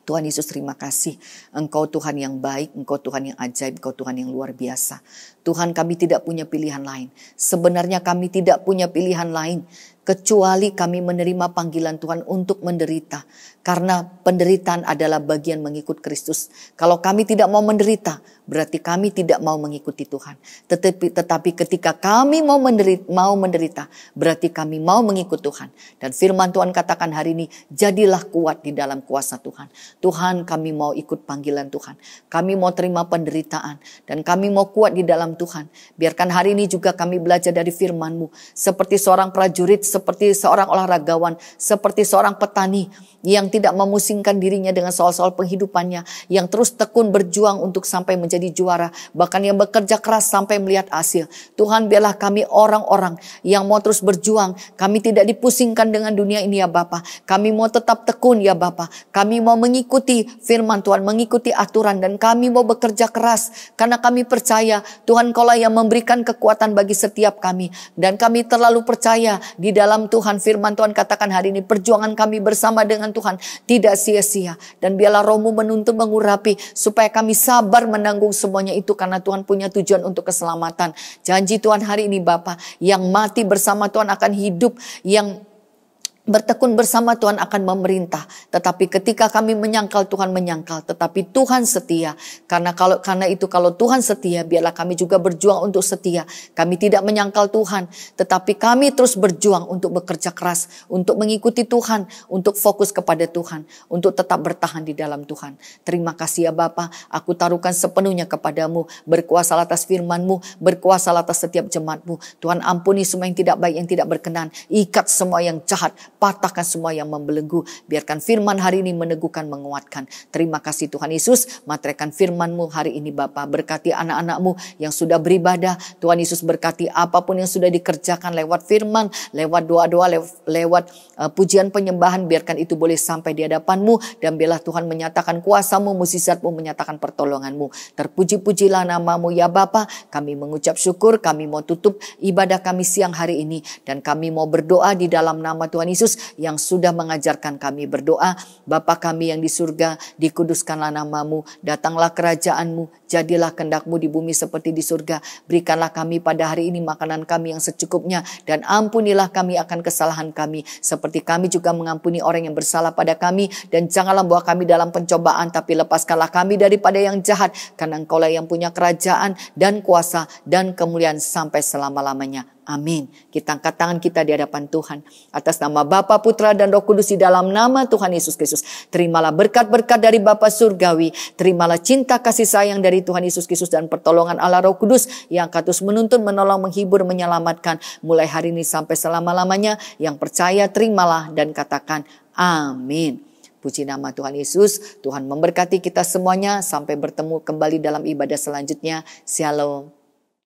Tuhan Yesus, terima kasih. Engkau Tuhan yang baik, Engkau Tuhan yang ajaib, Engkau Tuhan yang luar biasa. Tuhan, kami tidak punya pilihan lain. Sebenarnya kami tidak punya pilihan lain kecuali kami menerima panggilan Tuhan untuk menderita. Karena penderitaan adalah bagian mengikut Kristus. Kalau kami tidak mau menderita, berarti kami tidak mau mengikuti Tuhan. Tetapi ketika kami mau menderita, berarti kami mau mengikut Tuhan. Dan firman Tuhan katakan hari ini, jadilah kuat di dalam kuasa Tuhan. Tuhan, kami mau ikut panggilan Tuhan. Kami mau terima penderitaan. Dan kami mau kuat di dalam Tuhan. Biarkan hari ini juga kami belajar dari firman-Mu. Seperti seorang prajurit, seperti seorang olahragawan, seperti seorang petani yang tidak memusingkan dirinya dengan soal-soal penghidupannya, yang terus tekun berjuang untuk sampai menjadi juara, bahkan yang bekerja keras sampai melihat hasil. Tuhan, biarlah kami orang-orang yang mau terus berjuang. Kami tidak dipusingkan dengan dunia ini ya Bapa. Kami mau tetap tekun ya Bapa. Kami mau mengikuti firman Tuhan, mengikuti aturan, dan kami mau bekerja keras karena kami percaya Tuhan Kaulah yang memberikan kekuatan bagi setiap kami, dan kami terlalu percaya di dalam Tuhan. Firman Tuhan katakan hari ini, perjuangan kami bersama dengan Tuhan tidak sia-sia. Dan biarlah Roh-Mu menuntun, mengurapi supaya kami sabar menanggung semuanya itu, karena Tuhan punya tujuan untuk keselamatan. Janji Tuhan hari ini Bapa, yang mati bersama Tuhan akan hidup, yang bertekun bersama Tuhan akan memerintah. Tetapi ketika kami menyangkal, Tuhan menyangkal. Tetapi Tuhan setia. Karena itu kalau Tuhan setia, biarlah kami juga berjuang untuk setia. Kami tidak menyangkal Tuhan. Tetapi kami terus berjuang untuk bekerja keras. Untuk mengikuti Tuhan. Untuk fokus kepada Tuhan. Untuk tetap bertahan di dalam Tuhan. Terima kasih ya Bapa. Aku taruhkan sepenuhnya kepadamu. Berkuasa atas firman-Mu. Berkuasa atas setiap jemaat-Mu. Tuhan, ampuni semua yang tidak baik, yang tidak berkenan. Ikat semua yang jahat. Patahkan semua yang membelenggu. Biarkan firman hari ini meneguhkan, menguatkan. Terima kasih Tuhan Yesus. Materaikan firman-Mu hari ini Bapa. Berkati anak-anak-Mu yang sudah beribadah. Tuhan Yesus, berkati apapun yang sudah dikerjakan lewat firman, lewat doa-doa, lewat pujian penyembahan. Biarkan itu boleh sampai di hadapan-Mu. Dan biarlah Tuhan menyatakan kuasa-Mu, mukjizat-Mu, menyatakan pertolongan-Mu. Terpuji-pujilah nama-Mu ya Bapa. Kami mengucap syukur. Kami mau tutup ibadah kami siang hari ini. Dan kami mau berdoa di dalam nama Tuhan Yesus yang sudah mengajarkan kami berdoa. Bapa kami yang di surga, dikuduskanlah nama-Mu, datanglah kerajaan-Mu, jadilah kehendak-Mu di bumi seperti di surga. Berikanlah kami pada hari ini makanan kami yang secukupnya, dan ampunilah kami akan kesalahan kami, seperti kami juga mengampuni orang yang bersalah pada kami. Dan janganlah bawa kami dalam pencobaan, tapi lepaskanlah kami daripada yang jahat, karena Engkaulah yang punya kerajaan dan kuasa dan kemuliaan sampai selama-lamanya. Amin. Kita angkat tangan kita di hadapan Tuhan. Atas nama Bapa, Putra, dan Roh Kudus, di dalam nama Tuhan Yesus Kristus. Terimalah berkat-berkat dari Bapa Surgawi. Terimalah cinta kasih sayang dari Tuhan Yesus Kristus dan pertolongan Allah Roh Kudus yang akan terus menuntun, menolong, menghibur, menyelamatkan. Mulai hari ini sampai selama-lamanya. Yang percaya terimalah dan katakan amin. Puji nama Tuhan Yesus. Tuhan memberkati kita semuanya. Sampai bertemu kembali dalam ibadah selanjutnya. Shalom.